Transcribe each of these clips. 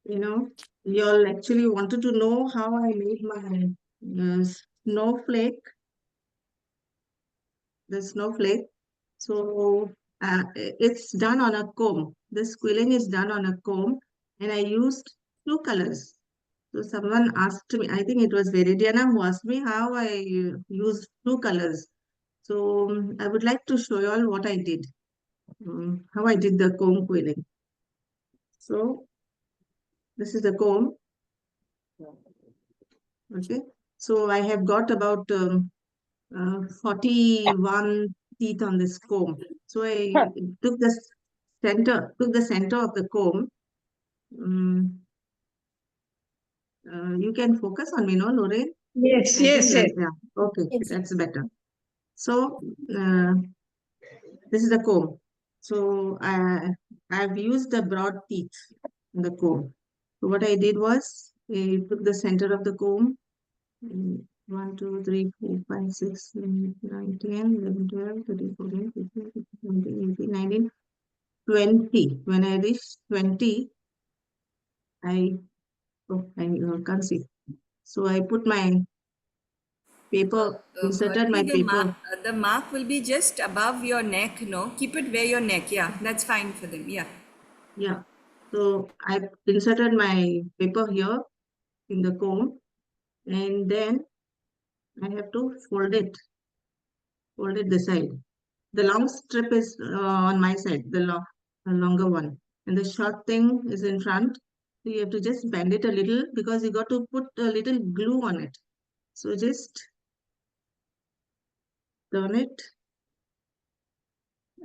You know, you all actually wanted to know how I made my snowflake, the snowflake. So it's done on a comb. This quilling is done on a comb, and I used two colors. So someone asked me, I think it was Veridiana who asked me how I used two colors. So I would like to show you all what I did, how I did the comb quilling. So this is the comb. Okay. So I have got about 41 teeth on this comb. So I took the center of the comb. Um, you can focus on me, no, Lorraine? Yes, I think, yes, yes. yeah, okay, Yes. that's better. So this is the comb. So I've used the broad teeth in the comb. So what I did was I took the center of the comb. 1, 2, 3, 4, 5, 6, 7, 8, 9, 10, 11, 12, 13, 14, 15, 16, 17, 18, 19, 20. When I reached 20, I can't see. So I put my paper, inserted my Bharti, paper. the mark will be just above your neck, no? Keep it where your neck, yeah, that's fine for them, yeah. Yeah. So I inserted my paper here in the comb, and then I have to fold it this side. The long strip is on my side, the longer one, and the short thing is in front. So you have to just bend it a little because you got to put a little glue on it. So just turn it,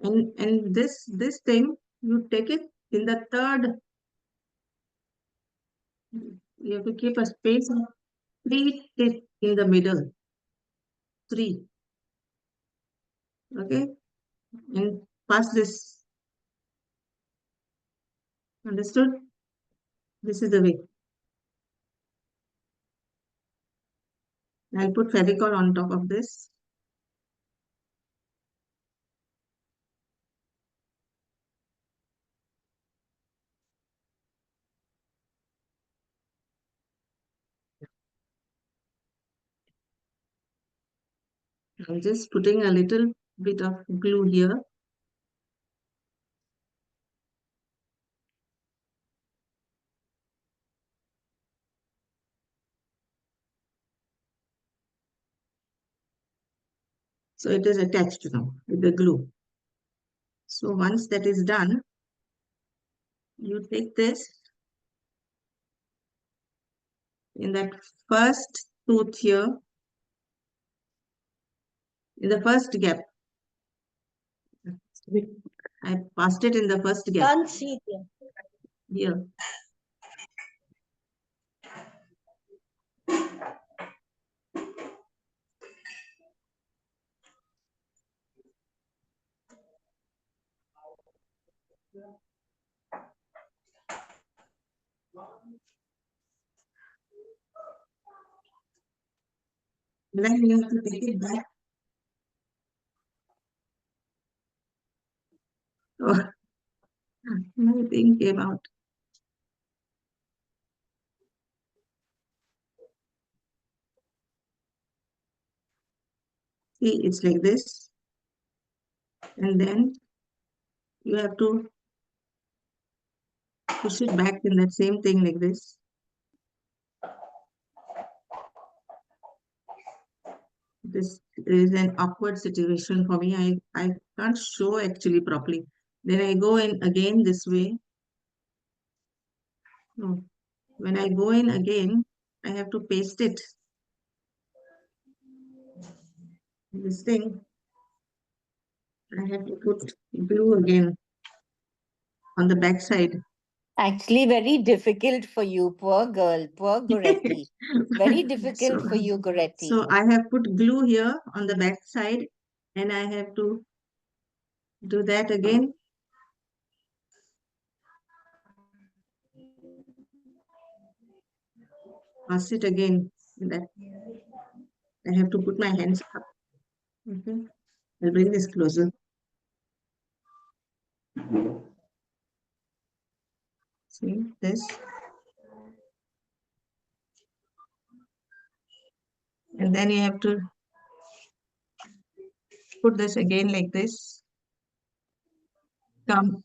and this thing you take it in the third. You have to keep a space of 3 teeth in the middle. 3, okay, and pass this. Understood? This is the way. I'll put Fevicol on top of this. I'm just putting a little bit of glue here. So it is attached now with the glue. So once that is done, you take this in that first tooth here, in the first gap. I passed it in the first gap Can't see them. here. Then you have to take it back. Oh, nothing came out. See, it's like this. And then you have to push it back in that same thing like this. This is an awkward situation for me. I can't show actually properly. Then I go in again this way. No. When I go in again, I have to paste it. This thing, I have to put glue again on the back side. Actually, very difficult for you, poor girl, poor Goretti. Very difficult So, for you, Goretti. so I have put glue here on the back side, and I have to do that again. Pass it again. That I have to put my hands up. Okay. I'll bring this closer. See this? And then you have to put this again like this. Come.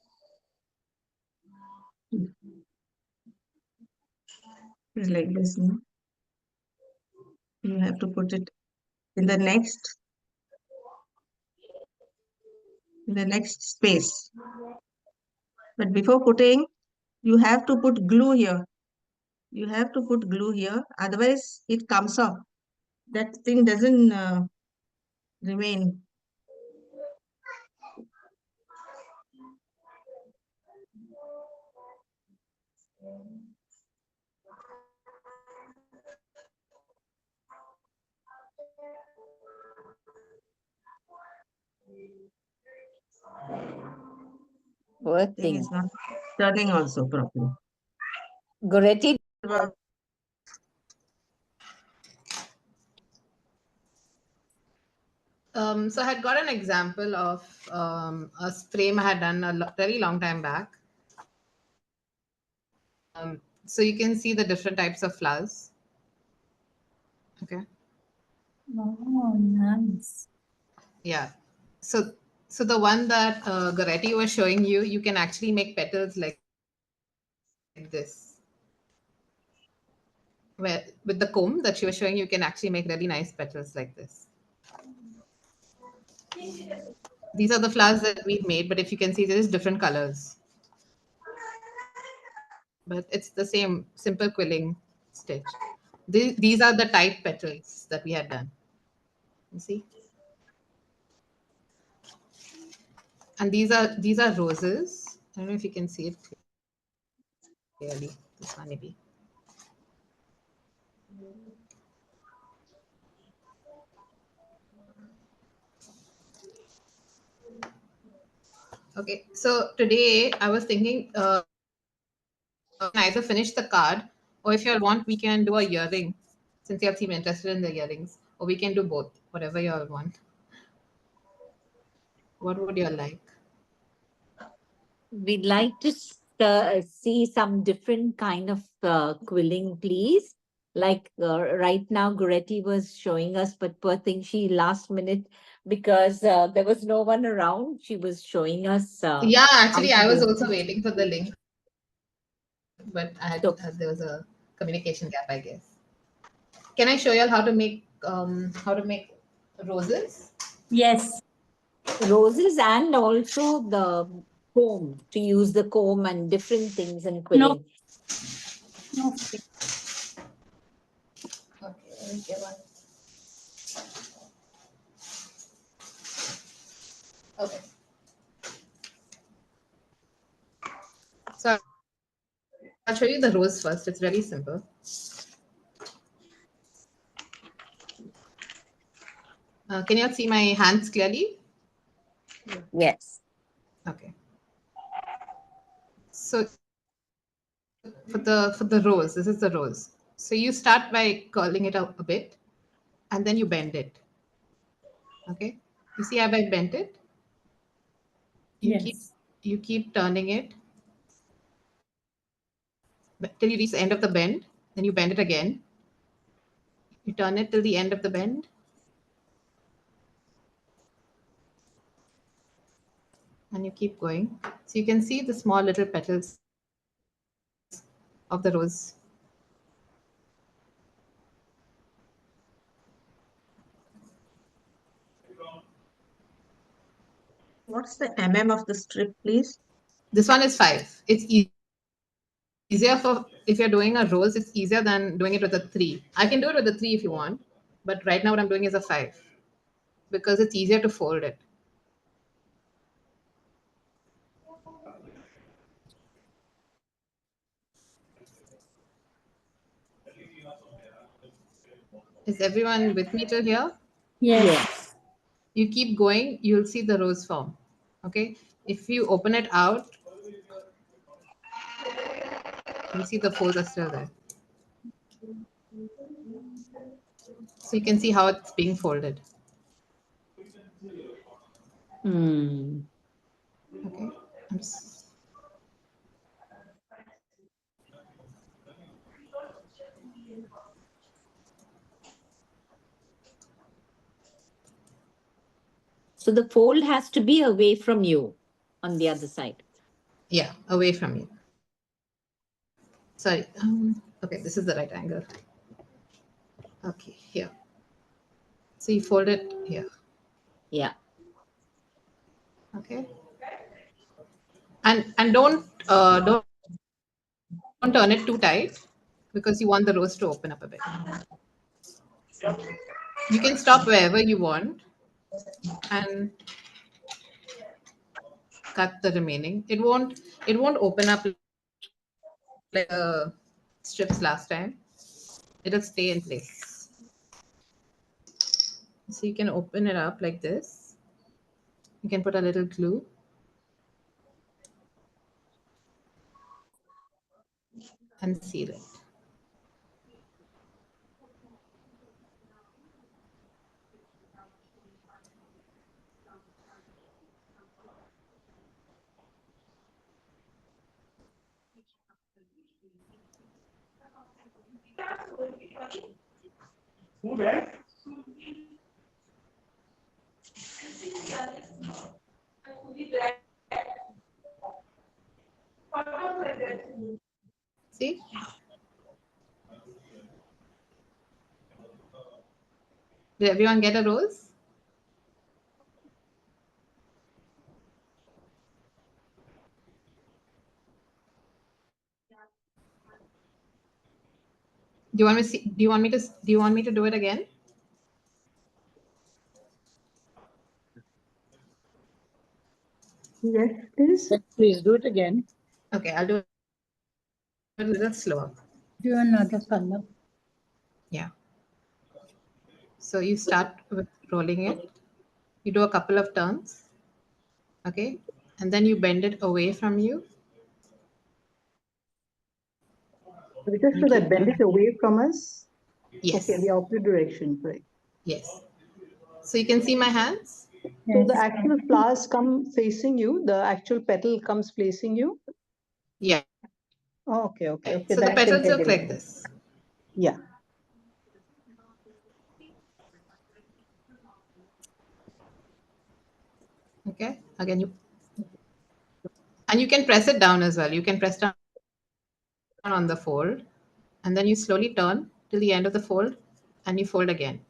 It's like this. No? You have to put it in the next space. But before putting, you have to put glue here. You have to put glue here, otherwise it comes off. That thing doesn't remain. Poor Thing thing. is not turning also properly. Goretti, Well, So I had got an example of a frame I had done very long time back. So you can see the different types of flowers. Okay. Oh, nice. Yeah. So the one that Goretti was showing you, you can actually make petals like this. Where with the comb that she was showing you, can actually make really nice petals like this. These are the flowers that we've made, but if you can see, there is different colors. But it's the same simple quilling stitch. These are the type petals that we had done. You see? And these are roses. I don't know if you can see it clearly. This one maybe. Okay, so today I was thinking either finish the card, or if you all want, we can do a earring, since you all seem interested in the earrings, or we can do both, whatever you all want. What would you all like? we'd like to see some different kind of quilling, please. Like right now, Goretti was showing us, but poor thing, she last minute, because there was no one around, she was showing us Yeah, how actually, to I was do. also waiting for the link, but So there was a communication gap, I guess. Can I show you all how to make roses? Yes. roses and also the comb, to use the comb and different things in No, quilling. no. Okay, let me get one. Okay. So I'll show you the rose first. It's really simple. Can you all see my hands clearly? Yes. Okay. So for the rose, this is the rose. So you start by curling it up a bit, and then you bend it. Okay. You see how I bent it? You keep Yes. you keep turning it till you reach the end of the bend. Then you bend it again. You turn it till the end of the bend, and you keep going. So you can see the small little petals of the rose. what's the of the strip, please? This one is 5. It's easier for if you're doing a rose, it's easier than doing it with a 3. I can do it with a 3 if you want, but right now what I'm doing is a 5 because it's easier to fold it. Is everyone with me till here? Yes. Yes. You keep going, you'll see the rose form. Okay, if you open it out, you see the folds are still there, so you can see how it's being folded. Hmm. Okay. So the fold has to be away from you on the other side. Yeah, away from you. Sorry. Okay, this is the right angle. Okay, here. So you fold it here. Yeah. Okay. And don't turn it too tight because you want the rose to open up a bit. You can stop wherever you want and cut the remaining. It won't open up like strips last time. It'll stay in place. So you can open it up like this. You can put a little glue. And seal it. See? Did everyone get a rose? Do you want me to see, do you want me to do it again? Yes, please. Yes, please do it again. Okay, I'll do it a little slower. Do another color. Yeah. So you start with rolling it. You do a couple of turns. Okay. And then you bend it away from you. Just so that bend it away from us. Yes. Okay, in the opposite direction, right? Yes. So you can see my hands? So the actual flowers come facing you, the actual petal comes facing you. Yeah. Oh, okay, okay, okay. So the That can petals get look in. like this. Yeah. Okay. Again, you can press it down as well. You can press down on the fold and then you slowly turn till the end of the fold and you fold again.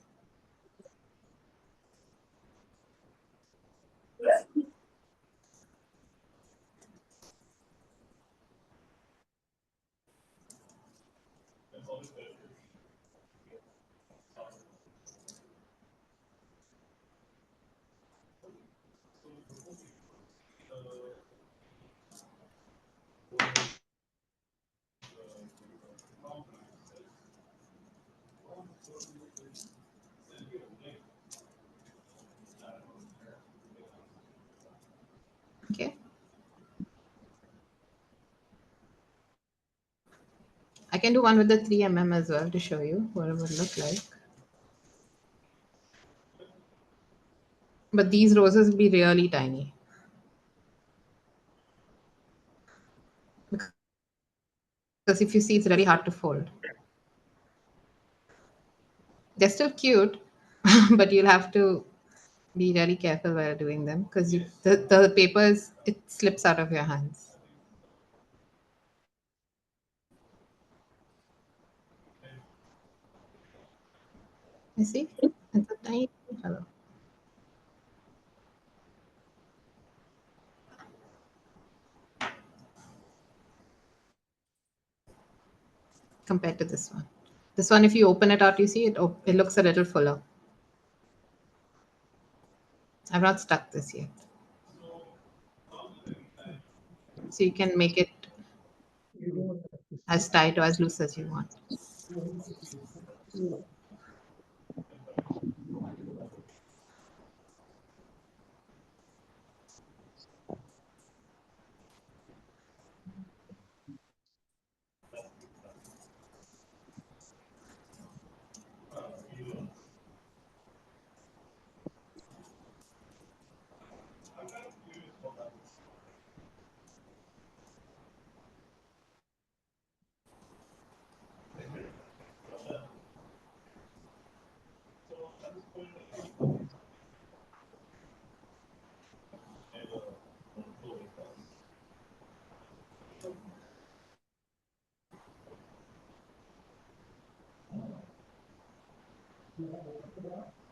Okay. I can do one with the 3 mm as well to show you what it would look like. But these roses will be really tiny. Because if you see, it's really hard to fold. They're still cute, but you'll have to be really careful while doing them because the paper it slips out of your hands. You see? It's a tiny fellow. Compared to this one. This one, if you open it out, you see it looks a little fuller. I've not stuck this yet. So you can make it as tight or as loose as you want.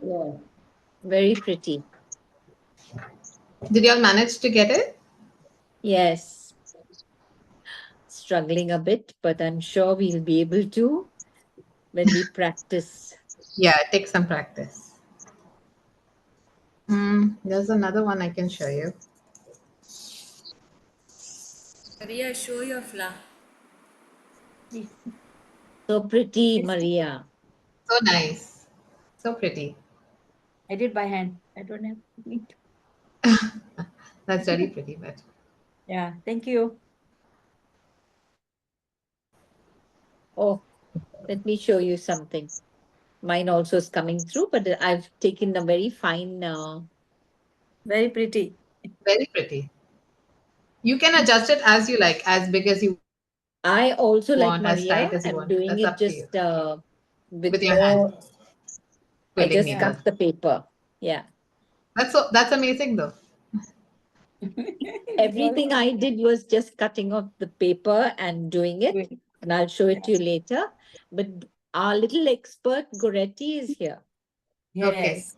Yeah. Very pretty. Did y'all manage to get it? Yes. Struggling a bit, but I'm sure we'll be able to when we practice. Yeah, it takes some practice. There's another one I can show you. Maria, show your flower. So pretty, Maria. So nice. So pretty. I did by hand. I don't have. That's very pretty, but Yeah, thank you. Oh, let me show you something. Mine also is coming through, but I've taken a very fine. Very pretty. very pretty. You can adjust it as you like, as big as you I also, like want, as Maria, tight as you I'm want. doing That's it up to you. just with With your hand. no. I Quilling just needle. cut the paper. Yeah. That's amazing though. Everything I did was just cutting off the paper and doing it, and I'll show it to you later. But our little expert Goretti is here. Okay. Yes.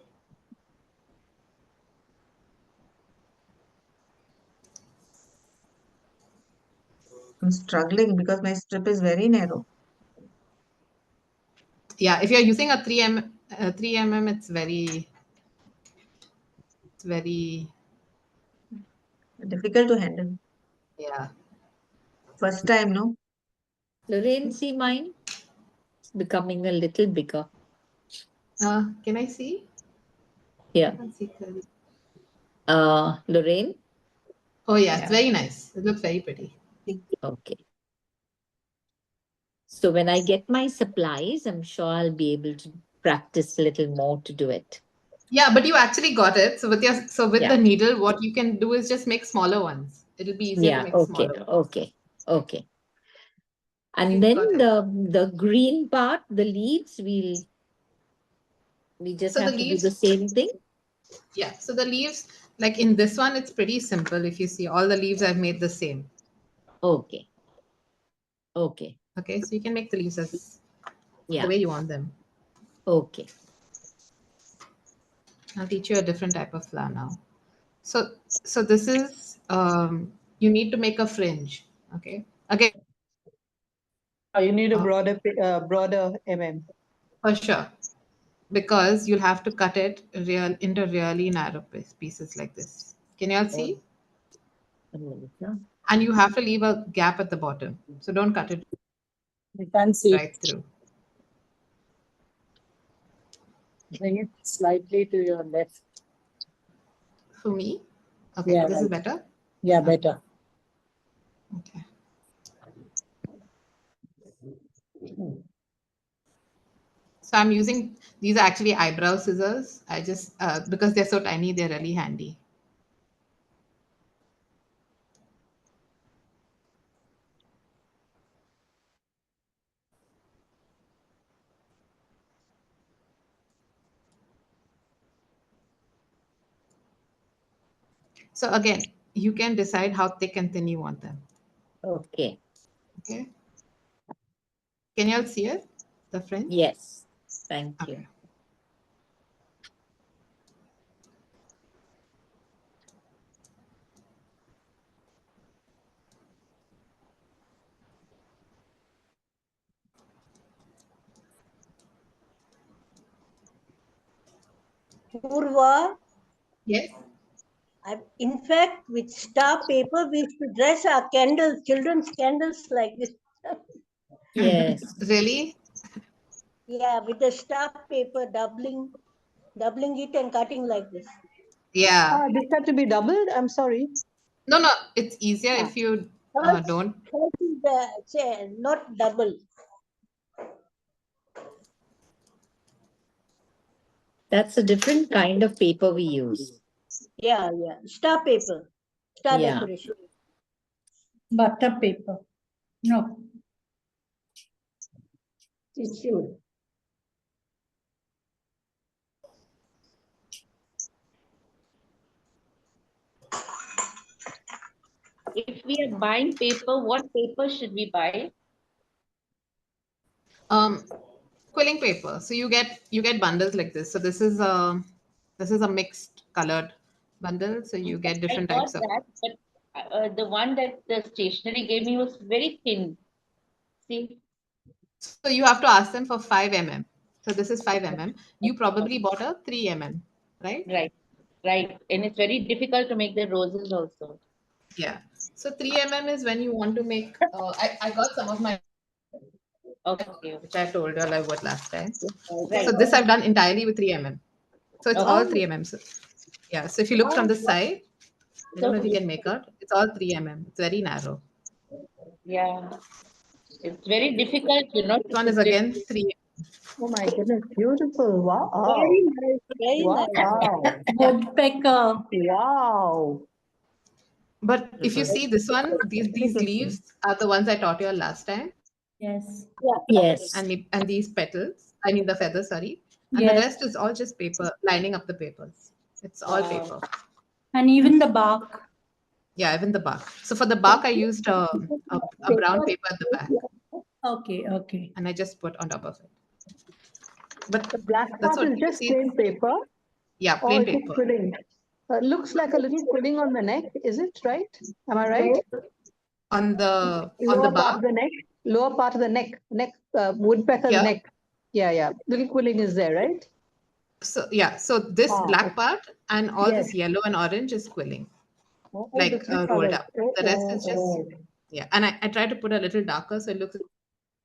I'm struggling because my strip is very narrow. Yeah, if you're using a 3 mm, it's very Difficult to handle. yeah. First time, no? Lorraine, see mine? It's becoming a little bigger. Can I see? I Here. can't see clearly. Lorraine? Oh yeah, it's Yeah. very nice. It looks very pretty. Okay. So when I get my supplies, I'm sure I'll be able to practice a little more to do it. Yeah, but you actually got it. So with Yeah. the needle, what you can do is just make smaller ones. It'll be easier to Yeah. make Okay. smaller ones. Okay. Okay. And You've then got it. the green part, the leaves, we just So the have to do the leaves, same thing. yeah. So the leaves, like in this one, it's pretty simple. If you see all the leaves, I've made the same. Okay. Okay. Okay, so you can make the leaves as the Yeah. way you want them. Okay. I'll teach you a different type of flower now. So this is you need to make a fringe. Okay. Again, You need a broader mm. for sure. Because you'll have to cut it into really narrow pieces like this. Can you all see? And you have to leave a gap at the bottom. So don't cut it You can see. right through. Bring it slightly to your left. For me? Okay, Yeah, this is right. better? Yeah, better. Okay. So I'm using, these are actually eyebrow scissors. I just, because they're so tiny, they're really handy. So again, you can decide how thick and thin you want them. Okay. Okay. Can you all see it? The fringe? Yes. Thank you. Okay. Poorva, Yes. in fact, with star paper, we used to dress our candles, children's candles like this. Yes. Really? Yeah, with the star paper, doubling it and cutting like this. Yeah. This had to be doubled. I'm sorry. No, no, it's easier Yeah. if you First, don't. not double. That's a different kind of paper we use. Yeah, star paper, star Yeah. decoration. Butter paper. No. Tissue. If we are buying paper, what paper should we buy? Um, quilling paper. So you get bundles like this. So this is a mixed colored bundle. So you get I different got types of. that, but the one that the stationery gave me was very thin. See, So you have to ask them for 5 mm. So this is 5 mm. You probably bought a 3 mm, right? right, and it's very difficult to make the roses also. Yeah. So 3 mm is when you want to make. I got some of my, Okay, which I told you I bought last time. right. So this I've done entirely with 3 mm. So it's all Okay. 3 mm. So, yeah. So if you look from the side, I don't know if you So, can make out. It's all 3 mm. It's very narrow. yeah, it's very difficult, This to one is put it. again 3. Oh my goodness, beautiful. Wow. Very nice, very nice. Wow. Woodpecker. Wow. But if you see this one, these leaves are the ones I taught you last time, Yes. Yeah. Yes. and these petals. I mean the feathers, sorry. And the Yes. rest is all just paper, lining up the papers. It's all paper. And even the bark. Yeah, even the bark. So for the bark, I used a brown paper at the back, Okay, okay. and I just put on top of it. But The black that's part what is you just see. plain paper, Yeah, or plain is it paper. quilling? Looks like a little quilling on the neck. Is it right? Am I right? On the Lower part bark. of the neck. Lower part of the neck. Woodpecker Here. neck. Yeah. Little quilling is there, right? So yeah, so this black Okay. part and all Yes. this yellow and orange is quilling, Oh, like different rolled colors. up. The rest is just yeah. And I try to put a little darker so it looks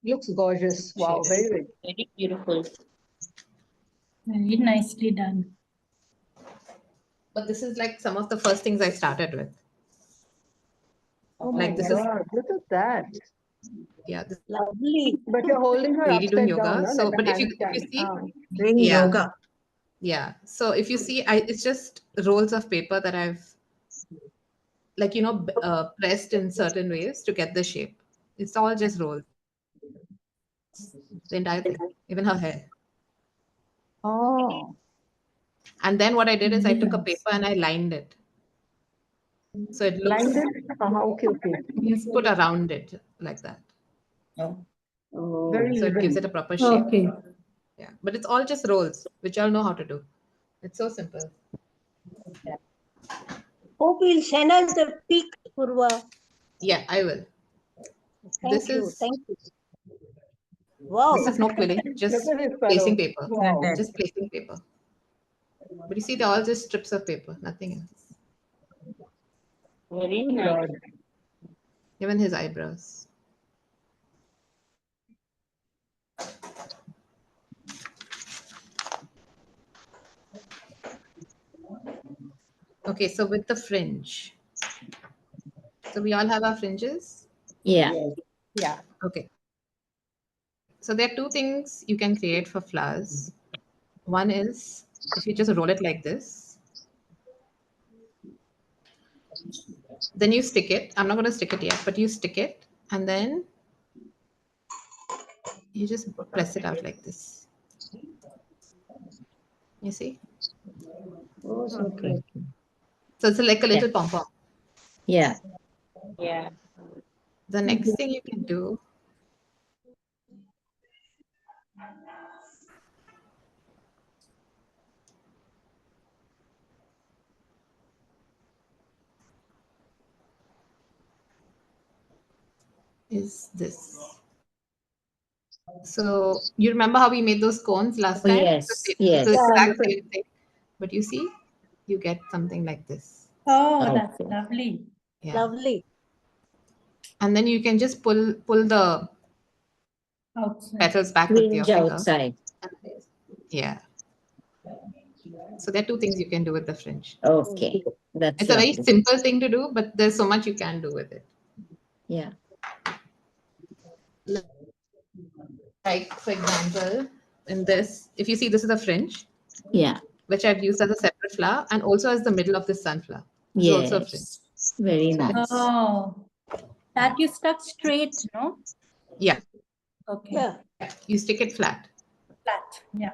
Looks gorgeous. Wow, shaded. very good. Very beautiful. Very nicely done. But this is like some of the first things I started with. Oh my Like this is God, look at that. yeah, this Lovely. But you're holding her lady doing upside down, yoga. no? So, Like a but if you handstand. see, Doing yeah, yoga. yeah. So if you see, it's just rolls of paper that I've like pressed in certain ways to get the shape. It's all just rolls. The entire thing, even her hair. Oh, And then what I did is I took a paper and I lined it. So it looks lined it? Okay. means put around it like that. Very So it gives even. it a proper shape. Okay. Yeah. But it's all just rolls, which y'all know how to do. It's so simple. Hope you'll send us the pic, Poorva. Yeah, I will. Thank you. Thank you. Wow. This is no quilling, just Look at this placing fellow. paper. Wow. Just placing paper. But you see, they're all just strips of paper, nothing else. Very Oh, nice. Lord. Even his eyebrows. Okay, so with the fringe. So we all have our fringes. Yeah. Yeah. Okay. So there are two things you can create for flowers. One is if you just roll it like this, then you stick it. I'm not going to stick it yet, but you stick it and then you just press it out like this. You see? Okay. So it's like a little pom-pom. Yeah. Yeah. The next thing you can do is this. So you remember how we made those cones last time? Yes. It's the Yes. exact same thing. But you see, you get something like this. Oh, that's lovely. Yeah. Lovely. And then you can just pull the Outside. petals back with your Fringe finger. outside. Yeah. So there are two things you can do with the fringe. Okay. That's It's a very lovely. simple thing to do, but there's so much you can do with it. Yeah. Like, for example, in this, if you see, this is a fringe, Yeah. which I've used as a separate flower and also as the middle of this sunflower. This is also a fringe. Yes. Very nice. Oh, that you stuck straight, no? Yeah. Okay. Yeah. You stick it flat. Flat. Yeah.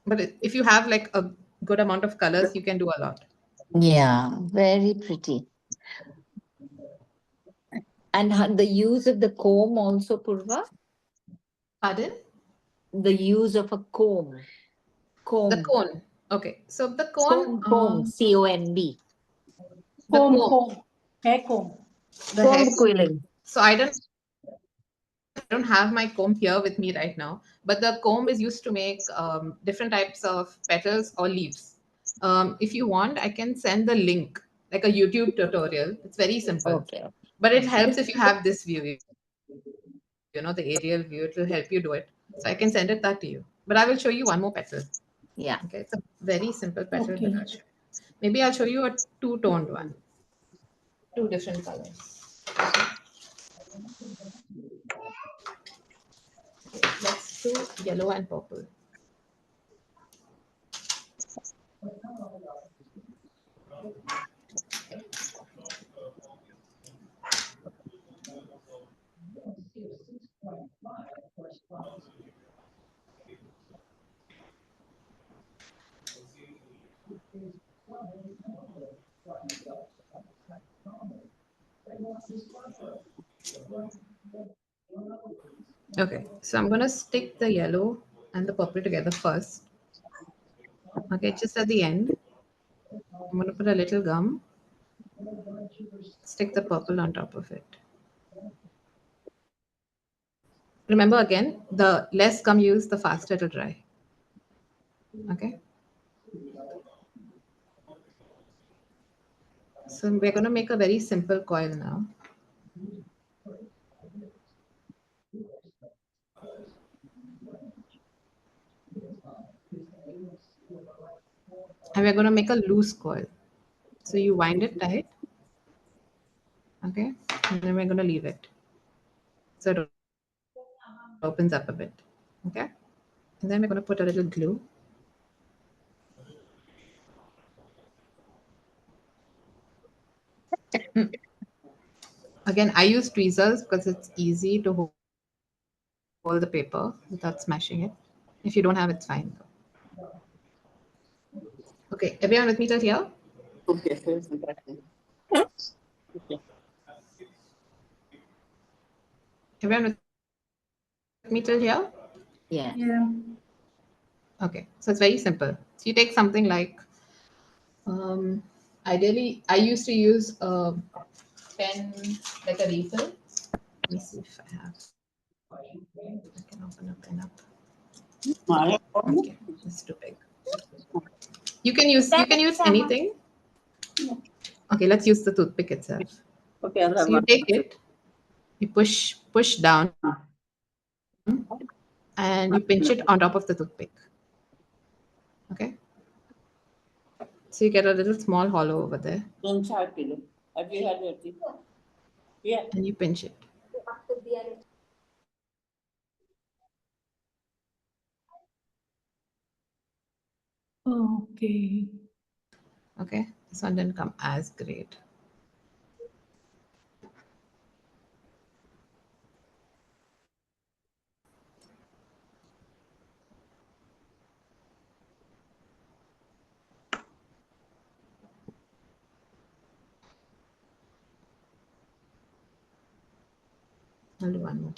But if you have like a good amount of colors, you can do a lot. Yeah. Very pretty. And the use of the comb also, Poorva? Pardon? The use of a comb. The Comb. cone. Okay. So the cone. Comb. C-O-M-B. The Comb, comb. comb, hair comb. The hair Comb quilling. So I don't have my comb here with me right now, but the comb is used to make different types of petals or leaves. If you want, I can send the link, like a YouTube tutorial. It's very simple, Okay. but it helps if you have this view, the aerial view. It will help you do it. So I can send that to you. But I will show you one more petal. Yeah. Okay, it's a very simple petal Okay. that I'll show you. Maybe I'll show you a two-toned one, two different colors. Let's do yellow and purple. Okay, so I'm going to stick the yellow and the purple together first. Okay, just at the end, I'm going to put a little gum, stick the purple on top of it. Remember again, the less gum you use, the faster it'll dry. Okay. So we're going to make a very simple coil now. And we're going to make a loose coil. So you wind it tight. Okay. And then we're going to leave it. So it opens up a bit. Okay. And then we're going to put a little glue. Again, I use tweezers because it's easy to hold the paper without smashing it. If you don't have, it's fine though. Okay, everyone with me till here? Okay. Everyone with me till here? Yeah. Yeah. Okay, so it's very simple. So you take something like, ideally, I used to use a pen, like a refill. Let me see if I have. I can open a pen up. Okay, it's too big. You can use anything. Okay, let's use the toothpick itself. Okay, So you take it, you push down, and you pinch it on top of the toothpick. Okay. So you get a little small hollow over there. Yeah. And you pinch it. Okay. Okay. This one didn't come as great. I'll do one more.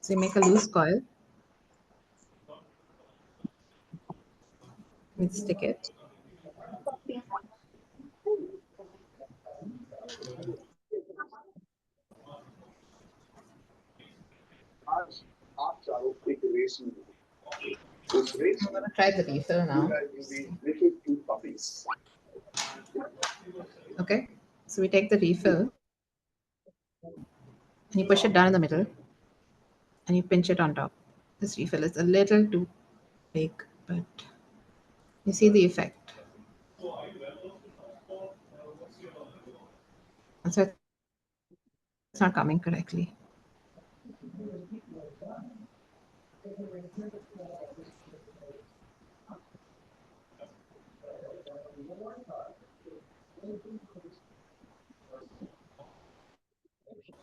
So you make a loose coil. You stick it. I'm going to try the refill now. So we take the refill and you push it down in the middle and you pinch it on top. This refill is a little too big, but you see the effect. And so it's not coming correctly.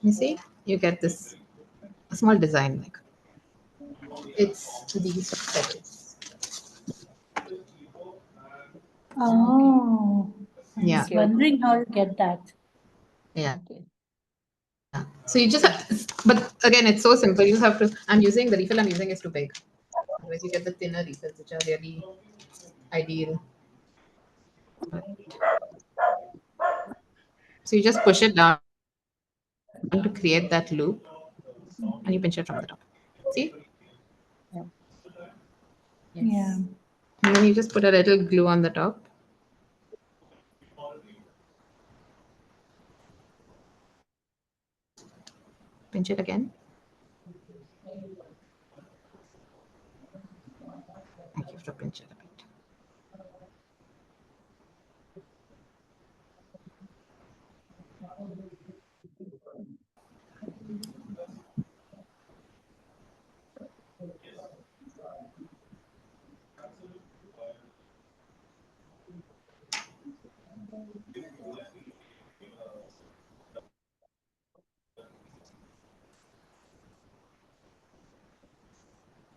You see, you get this a small design like it's these petals. Oh, I Yeah. was wondering how you get that. Yeah. Okay. So you just have, but again, it's so simple. You have to. I'm using the refill. I'm using is too big. Otherwise, you get the thinner refills, which are really ideal. But, so you just push it down to create that loop, and you pinch it from the top. See, Yeah. and then you just put a little glue on the top. Pinch it again. I have to pinch it a bit.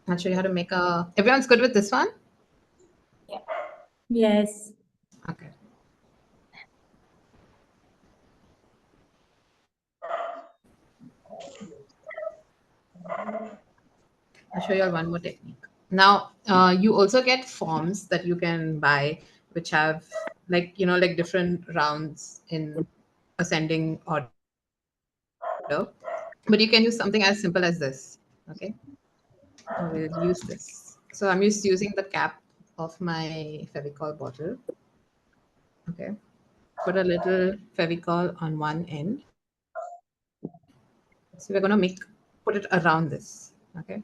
I'll show you how to make a. Everyone's good with this one? Yes. Okay. I'll show you all one more technique. Now, you also get forms that you can buy, which have like different rounds in ascending order. But you can use something as simple as this. Okay, I will use this. So I'm just using the cap of my Fevicol bottle. Okay, put a little Fevicol on one end. So we're gonna put it around this. Okay.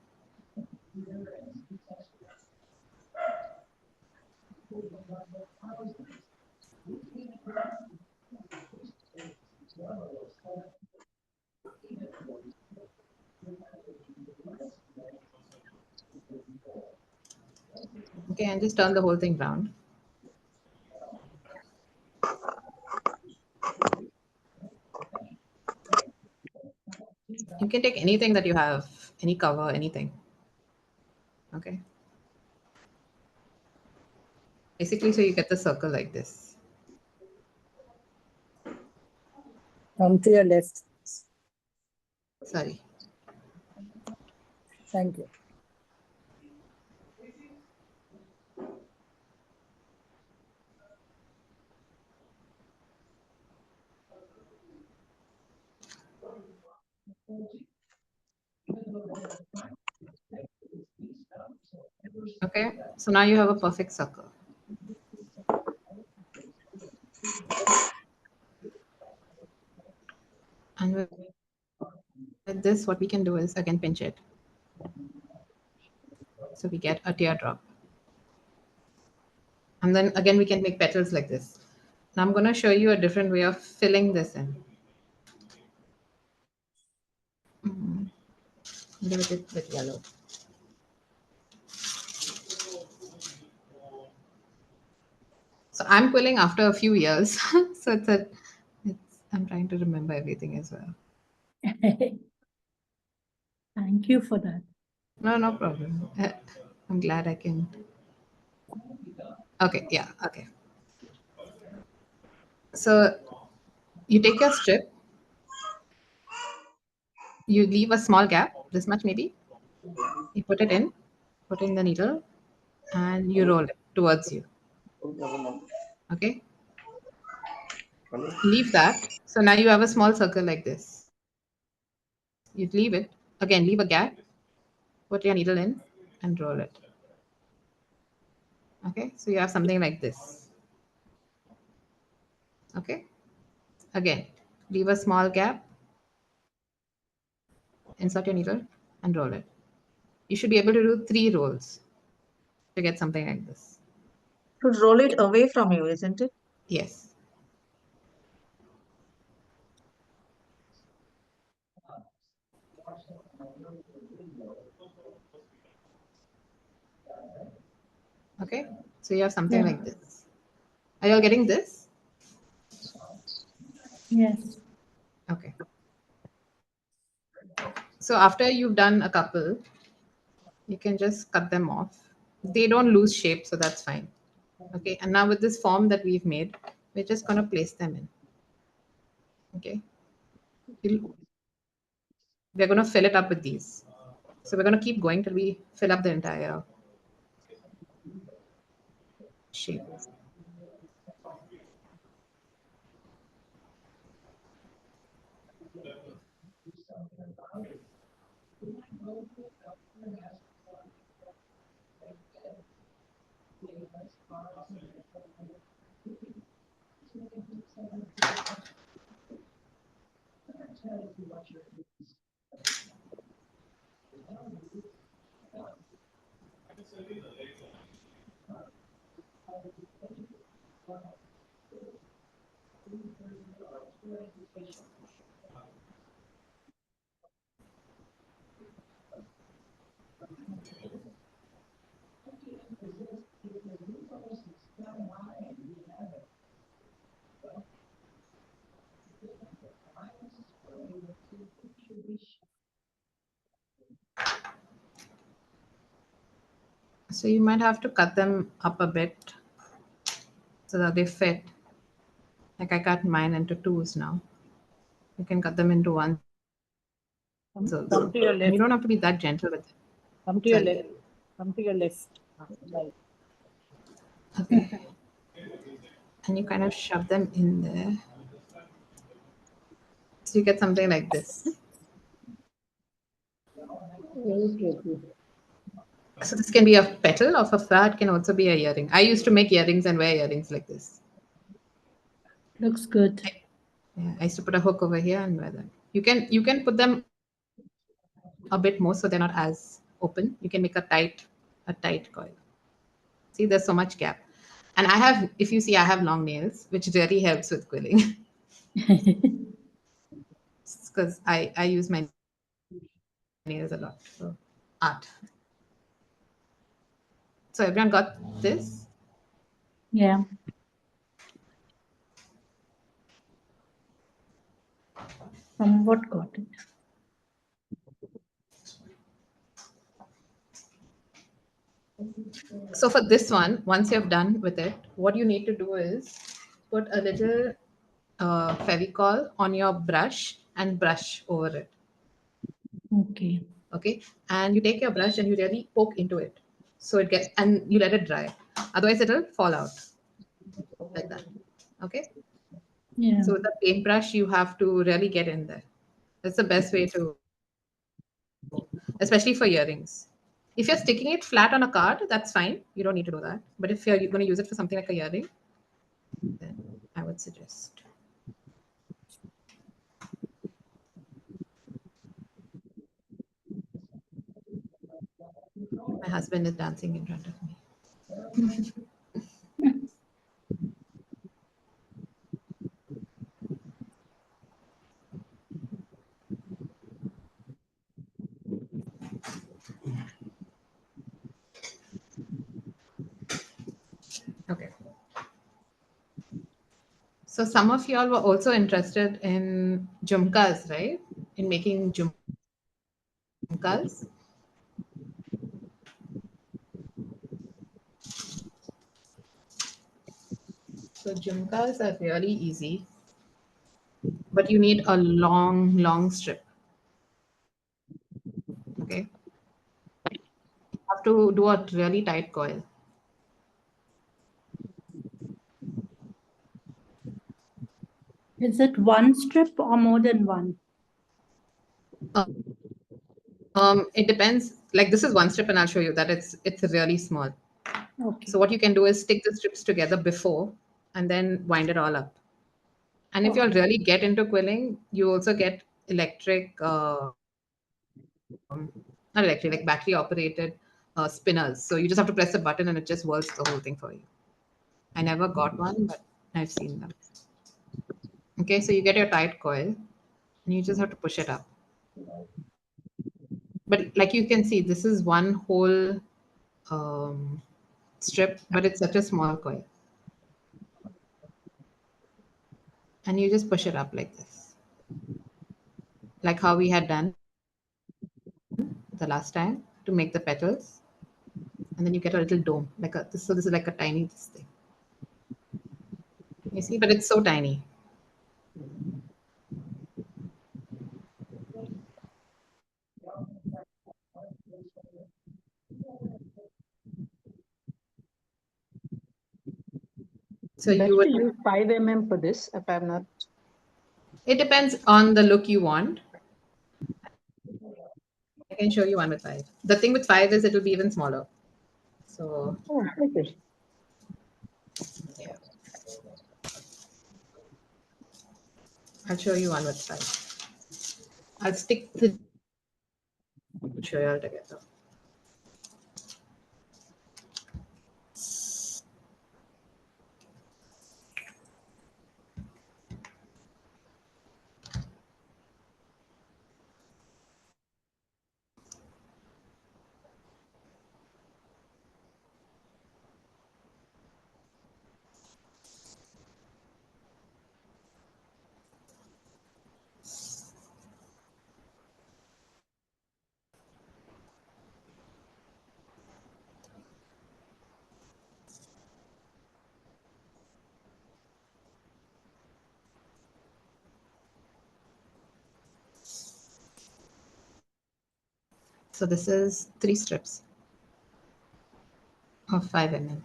Okay, and just turn the whole thing round. You can take anything that you have, any cover, anything. Okay. Basically, so you get the circle like this. Come to your left. Sorry. Thank you. Okay, so now you have a perfect circle. And with this, what we can do is again pinch it. So we get a teardrop. And then again, we can make petals like this. Now I'm going to show you a different way of filling this in. Give it with yellow. So I'm quilling after a few years. So I'm trying to remember everything as well. Thank you for that. No problem. I'm glad I can. Okay, yeah, okay. So you take your strip, you leave a small gap, this much maybe. You put it in, put in the needle, and you roll it towards you. Okay. Leave that. So now you have a small circle like this. You leave it. Again, leave a gap, put your needle in, and roll it. Okay. So you have something like this. Okay. Again, leave a small gap, insert your needle, and roll it. You should be able to do 3 rolls to get something like this. To roll it away from you, isn't it? Yes. Okay, so you have something Yeah. like this. Are you all getting this? Yes. Okay. So after you've done a couple, you can just cut them off. They don't lose shape, so that's fine. Okay, and now with this form that we've made, we're just going to place them in. Okay, we're going to fill it up with these. So we're going to keep going till we fill up the entire shape. So you might have to cut them up a bit so that they fit. Like I cut mine into 2s now. You can cut them into 1s also. Come to your And left. you don't have to be that gentle with it. Come to your Sorry. left. Come to your left. Right. Okay. And you kind of shove them in there. So you get something like this. Very pretty. So this can be a petal of a flower. It can also be a earring. I used to make earrings and wear earrings like this. Looks good. Yeah, I used to put a hook over here and wear them. You can put them a bit more so they're not as open. You can make a tight coil. See, there's so much gap. And I have, if you see, I have long nails, which really helps with quilling. Because I use my nails a lot for art. So everyone got this? Yeah. Somewhat got it. So for this one, once you're done with it, what you need to do is put a little Fevicol on your brush and brush over it. Okay. Okay, and you take your brush and you really poke into it, so it get and you let it dry. Otherwise, it'll fall out like that. Okay, Yeah. so with the paintbrush, you have to really get in there. That's the best way to, especially for earrings. If you're sticking it flat on a card, that's fine. You don't need to do that. But if you're going to use it for something like a earring, then I would suggest. My husband is dancing in front of me. Okay. So some of y'all were also interested in jumkas, right? In making jumkas. So jumkas are really easy, but you need a long strip. Okay. You have to do a really tight coil. Is it one strip or more than one? It depends. Like this is one strip, and I'll show you that it's really small. Okay. So what you can do is stick the strips together before, and then wind it all up. And if you'll really get into quilling, you also get electric, not electric, like battery operated spinners. So you just have to press a button and it just whirls the whole thing for you. I never got one, but I've seen them. Okay, so you get your tight coil and you just have to push it up. But like you can see, this is one whole strip, but it's such a small coil. And you just push it up like this, like how we had done the last time to make the petals. And then you get a little dome, like a this. So this is like a tiny this thing. You see, but it's so tiny. So Best you to would. use 5 mm for this, if I'm not. It depends on the look you want. I can show you one with 5. The thing with 5 is it will be even smaller. So Oh, okay. yeah, I'll show you one with 5. I'll stick the show you all together. So this is 3 strips of 5 mm.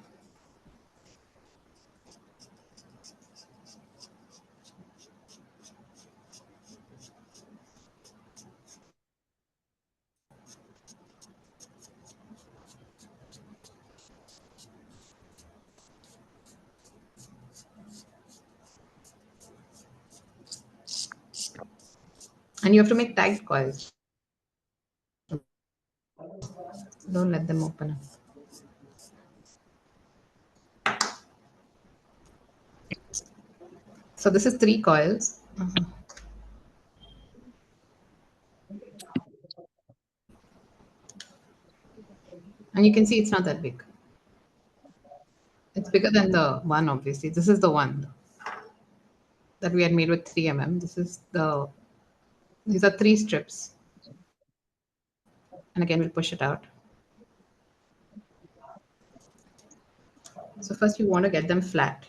And you have to make tight coils. Don't let them open up. So this is 3 coils. And you can see it's not that big. It's bigger than the one, obviously. This is the one that we had made with 3 mm. These are 3 strips. And again, we'll push it out. So first you want to get them flat.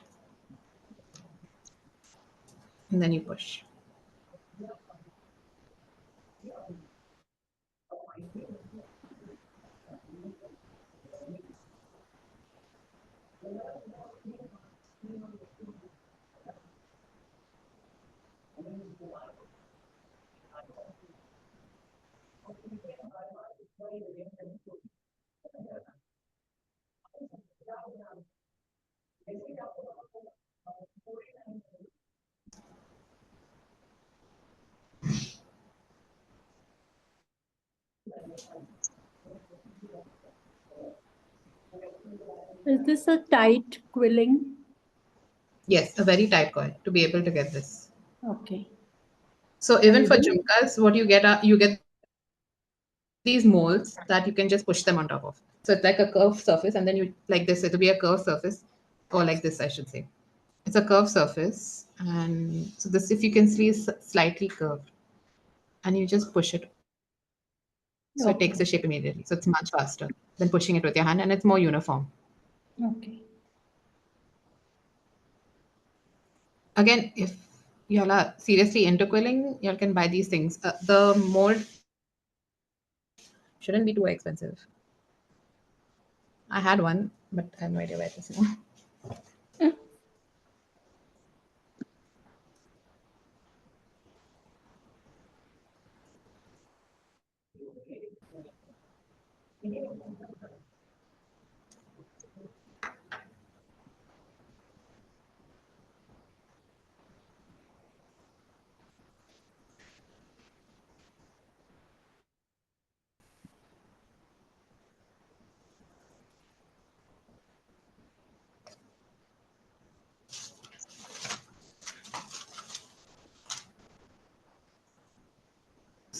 And then you push. Is this a tight quilling? Yes, a very tight coil to be able to get this. Okay. So even And for then- jhumkas, what you get are you get these molds that you can just push them on top of. So it's like a curved surface, and then you like this, it'll be a curved surface, or like this, I should say. It's a curved surface, and so this, if you can see, is slightly curved, and you just push it. So it takes the shape immediately. So it's much faster than pushing it with your hand, and it's more uniform. Okay. Again, if y'all are seriously into quilling, y'all can buy these things. The mold shouldn't be too expensive. I had one, but I have no idea where it is now.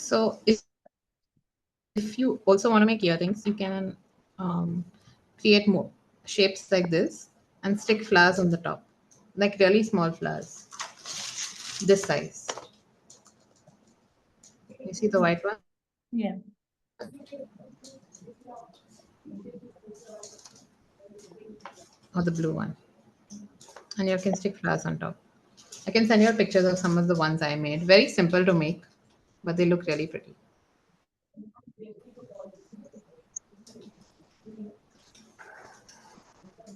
So if you also want to make earrings, you can create more shapes like this and stick flowers on the top, like really small flowers, this size. You see the white one Yeah. or the blue one, and you can stick flowers on top. I can send you pictures of some of the ones I made. Very simple to make, but they look really pretty.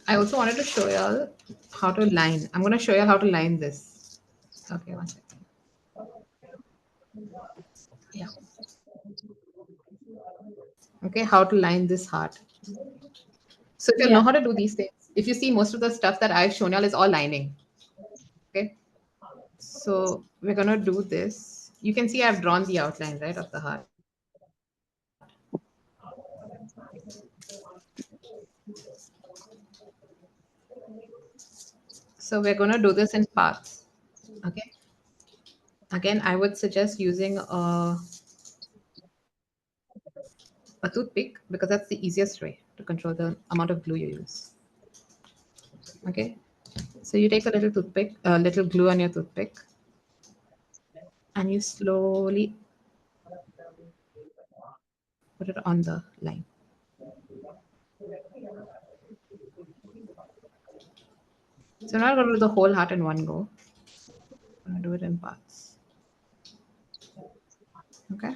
I also wanted to show y'all how to line. I'm going to show you how to line this. Okay, one second. Yeah. Okay, how to line this heart. So if you know how to do these things, if you see most of the stuff that I've shown y'all is all lining. Okay. So we're going to do this. You can see I've drawn the outline, right, of the heart. So we're going to do this in parts. Okay. Again, I would suggest using a toothpick because that's the easiest way to control the amount of glue you use. Okay. So you take a little toothpick, a little glue on your toothpick, and you slowly put it on the line. So I'm not going to do the whole heart in one go. I'm going to do it in parts. Okay.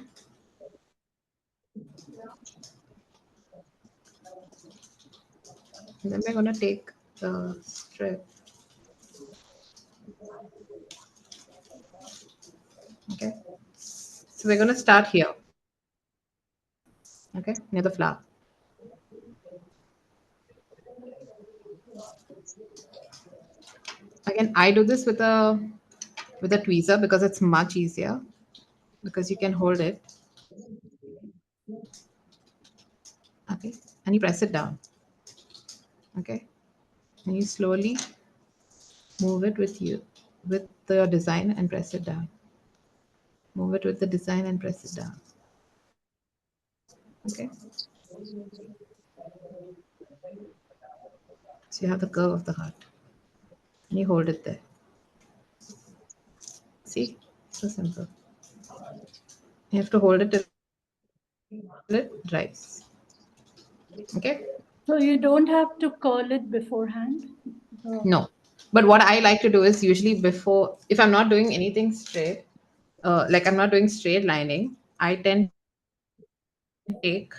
And then we're going to take the strip. Okay. So we're going to start here. Okay. Near the flower. Again, I do this with a tweezer because it's much easier because you can hold it. Okay. And you press it down. Okay. And you slowly move it with the design and press it down. Move it with the design and press it down. Okay. So you have the curve of the heart. And you hold it there. See? So simple. You have to hold it till it dries. Okay? So you don't have to curl it beforehand? No. But what I like to do is usually before, if I'm not doing anything straight, like I'm not doing straight lining, I tend to take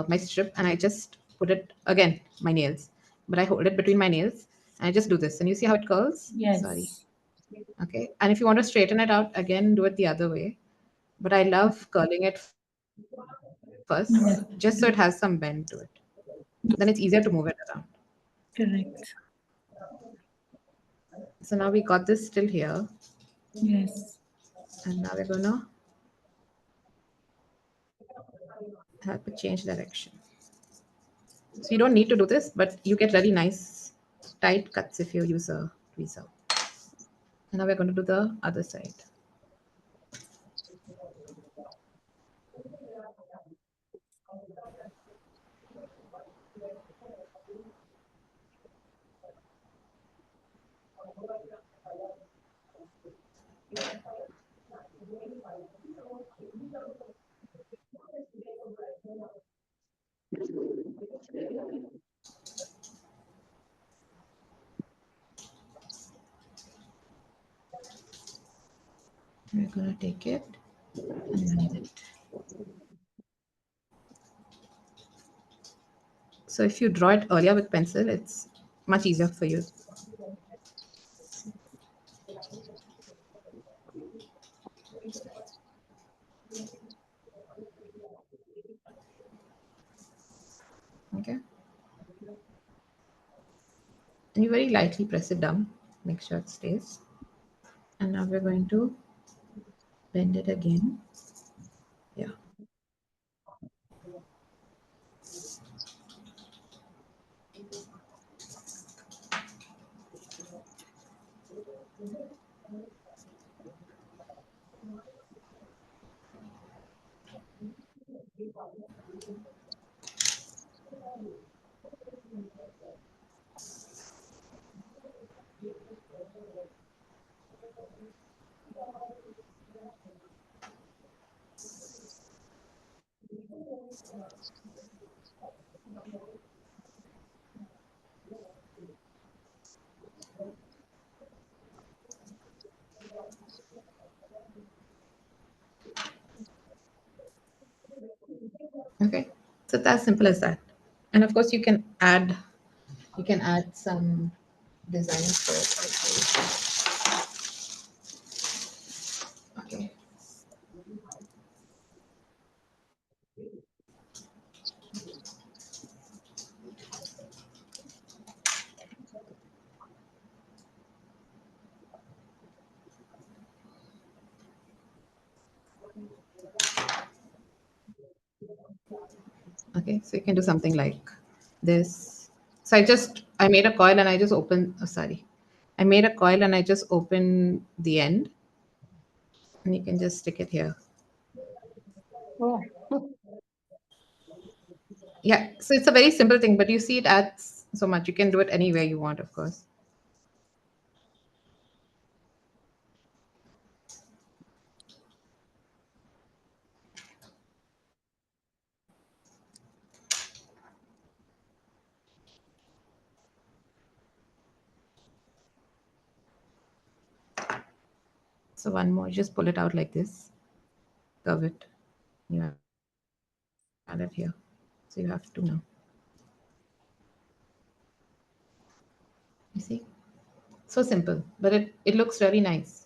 my strip and I just put it, again, my nails, but I hold it between my nails and I just do this. And you see how it curls? Yes. Sorry. Okay. And if you want to straighten it out, again, do it the other way. But I love curling it first, Yes. just so it has some bend to it. Then it's easier to move it around. Correct. So now we got this still here. Yes. And now we're gonna have it change direction. So you don't need to do this, but you get really nice tight cuts if you use a tweezer. And now we're going to do the other side. We're going to take it and knead it. So if you draw it earlier with pencil, it's much easier for you. Okay. And you very lightly press it down, make sure it stays. And now we're going to bend it again. Yeah. Okay, so it's as simple as that. And of course, you can add some designs for it. Okay. Okay, so you can do something like this. So I made a coil and I just opened, oh, sorry. I made a coil and I just opened the end and you can just stick it here. Oh, Yeah, so it's a very simple thing, but you see it adds so much. You can do it anywhere you want, of course. So one more, just pull it out like this, curve it. You add it here. So you have to now. You see? So simple, but it looks very nice.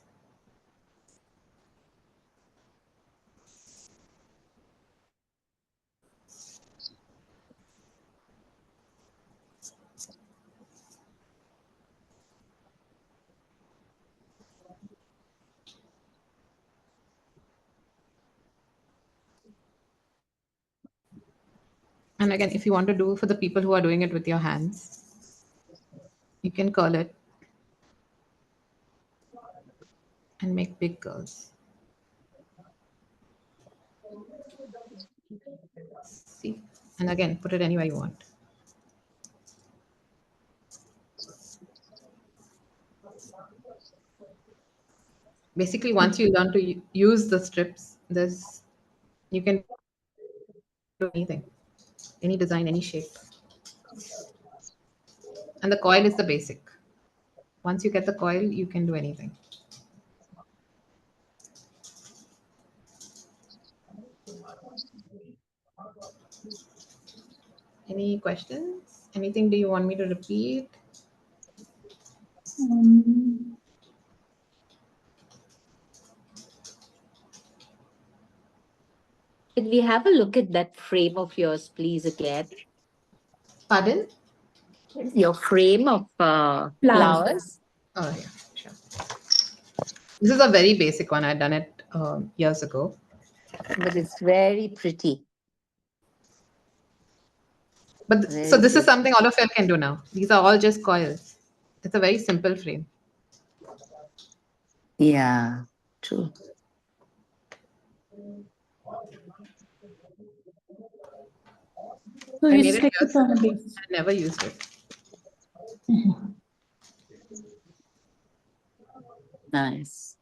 And again, if you want to do for the people who are doing it with your hands, you can curl it and make big curls. See? And again, put it anywhere you want. Basically, once you learn to use the strips, you can do anything, any design, any shape. And the coil is the basic. Once you get the coil, you can do anything. Any questions? Anything do you want me to repeat? Can we have a look at that frame of yours, please, again? Pardon? Your frame of flowers. Oh, yeah, sure. This is a very basic one. I'd done it years ago. But it's very pretty. But so this is something all of you can do now. These are all just coils. It's a very simple frame. Yeah, true. So I you made it stick years it on a ago. base. I never used it. Nice.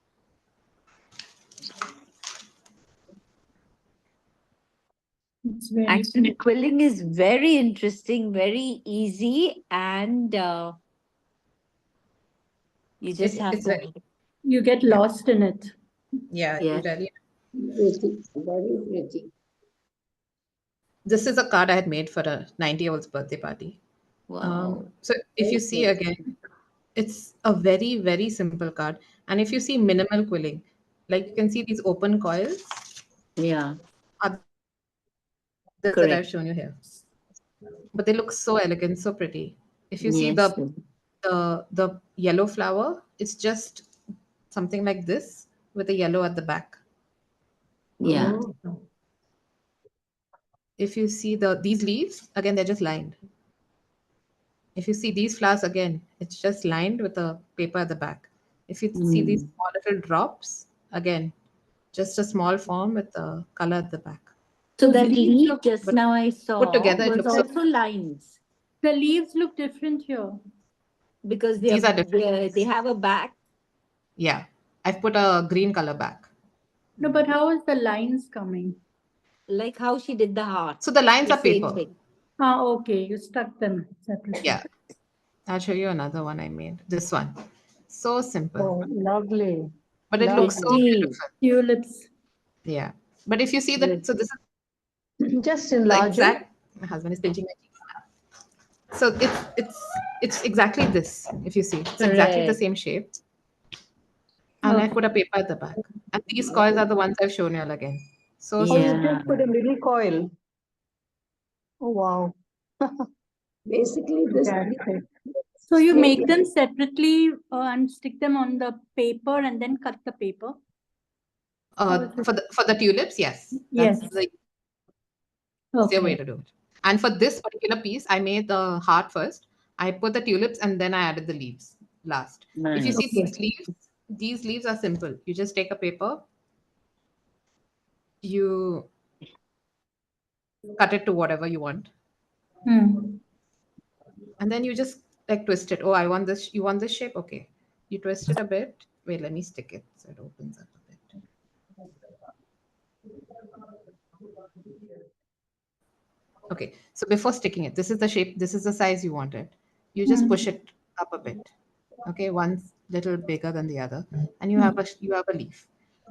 It's very Actually, quilling is very interesting, very easy, and you just have It's to. very, you get lost in it. yeah, you Yes. really. Pretty, very pretty. This is a card I had made for a 90-year-old's birthday party. Wow. So if you see again, it's a very, very simple card. And if you see minimal quilling, like you can see these open coils Yeah, are this that I've correct. shown you here. But they look so elegant, so pretty. If you see Yes. the yellow flower, it's just something like this with a yellow at the back. Yeah. Oh, If you see these leaves, again they're just lined. If you see these flowers again, it's just lined with a paper at the back. If you see these small little drops, again, just a small form with a color at the back. So that leaves leaf look, just But now I saw together, it was looks so. also lines the leaves look different here. because These are different. they have a back. Yeah, I've put a green color back. No, but how is the lines coming? Like how she did the heart. So the lines The are same paper. thing. Ah, okay. You stuck them separately. Yeah, I'll show you another one I made. This one. So simple. Oh, lovely. But it looks so Lovely. beautiful. Tulips. Yeah. But if you see that, so this is Just the enlarge it. exact, my husband is pinching my cheeks. So it's exactly this, if you see. It's exactly the Correct. same shape. And I put a paper at the back. And these coils are the ones I've shown you all again. So Oh, you Yeah. just put a little coil. Oh, wow. Basically, this Fantastic. So you make them separately and stick them on the paper and then cut the paper. for the tulips, yes. Yes. That's the easier way Okay. to do it. And for this particular piece, I made the heart first. I put the tulips and then I added the leaves last. If you Nice. see Okay. these leaves are simple. You just take a paper, you cut it to whatever you want, Hmm. and then you just like twist it. Oh, I want this. You want this shape? Okay. You twist it a bit. Wait, let me stick it so it opens up a bit. Okay. So before sticking it, this is the shape. This is the size you want it. You just push it up a bit. Okay, one's little bigger than the other, and you have a leaf.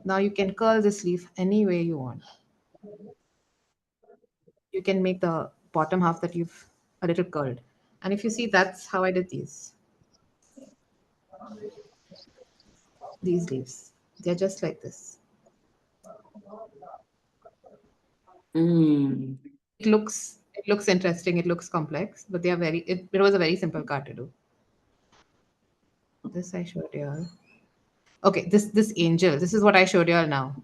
Now you can curl this leaf any way you want. You can make the bottom half that you've a little curled. And if you see, that's how I did these leaves. They're just like this. Mm. It looks interesting, it looks complex, but it was a very simple card to do. This I showed you all. Okay, this angel, this is what I showed you all now.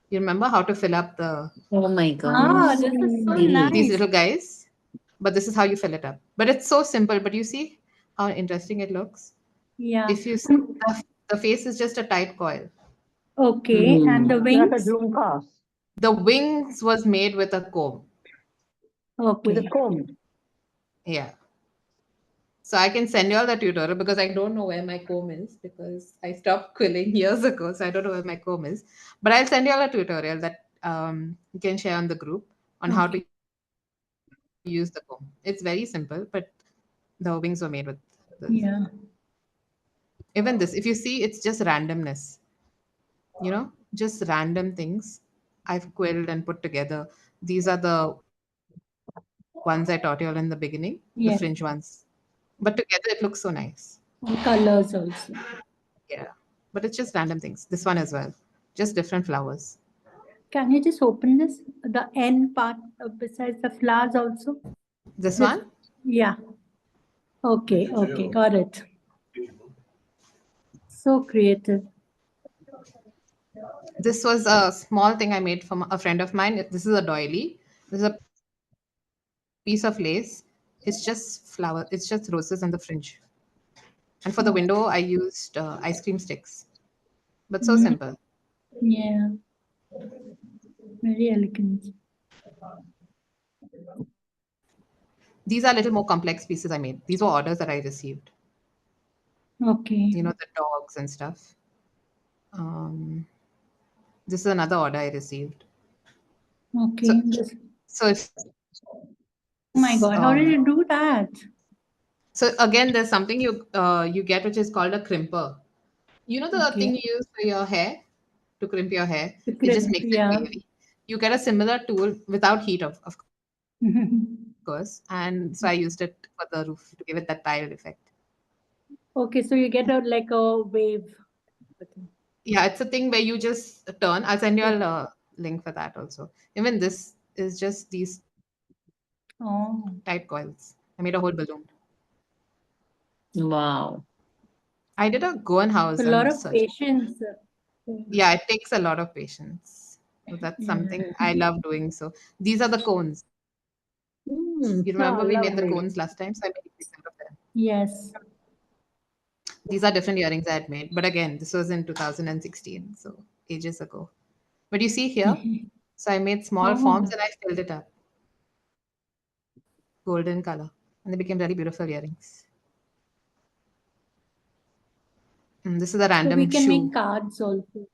You remember how to fill up Oh my Ah, gosh. this is so Really? these nice. little guys? But this is how you fill it up. But it's so simple, but you see how interesting it looks? Yeah. If you see, the face is just a tight coil. Okay. And the Mm. Like a wings? jhumka The wings was made with a comb. with a Okay. comb. Yeah. So I can send you all the tutorial because I don't know where my comb is because I stopped quilling years ago. So I don't know where my comb is. But I'll send you all a tutorial that you can share on the group on how to use the comb. It's very simple, but the wings were made with this. Yeah. Even this, if you see, it's just randomness. Just random things I've quilled and put together. These are the ones I taught you all in the beginning, the Yeah. fringe ones. But together it looks so nice. And colors also. Yeah. But it's just random things. This one as well. Just different flowers. Can you just open this? The end part besides the flowers also? This This. one, Yeah. Okay. Okay. Got it. So creative. this was a small thing I made from a friend of mine. This is a doily. This is a piece of lace. It's just flower. It's just roses and the fringe. And for the window, I used ice cream sticks. But so Mm, simple. yeah. Very elegant. These are little more complex pieces I made. These were orders that I received. Okay. The dogs and stuff. This is another order I received. So, Okay. This, so if oh my God. How did um, you do that? so again, there's something you get which is called a crimper. You know the thing Okay. you use for your hair to crimp your hair. The It just crimp. makes it Yeah. wavy. You get a similar tool without heat, of course. And so I used it for the roof to give it that tiled effect. Okay. So you get a like a wave. Yeah, it's a thing where you just turn. I'll send you a link for that also. Even this is just these Oh. tight coils. I made a whole balloon. Wow. I did a Goan house A lot and of such. patience. Yeah, it takes a lot of patience. So that's Yeah. something I love doing. So these are the cones. You remember we made the Lovely. cones last time, so I made these out of them. Yes. These are different earrings I had made, but again, this was in 2016, so ages ago. But you see here, So I made small forms and I filled it up. Golden color. And they became really beautiful earrings. This is a So we random can shoe. make cards also.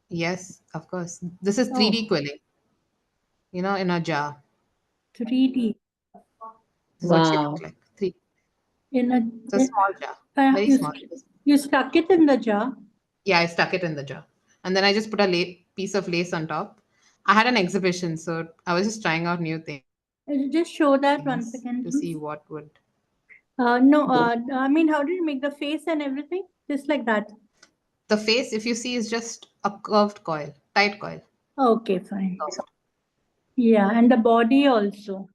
Yes, of course. This is 3D quilling, in a jar. 3D. This is what she Wow. looked like. Three. In a, It's a small jar. Very you, small. you stuck it in the jar. Yeah, I stuck it in the jar. And then I just put a piece of lace on top. I had an exhibition, so I was just trying out new things Just show that once again, to see please. what would. No, I mean, how did you make the face and everything? Just like that. The face, if you see, is just a curved coil, tight coil. Okay, fine. Curved. Yeah, and the body also.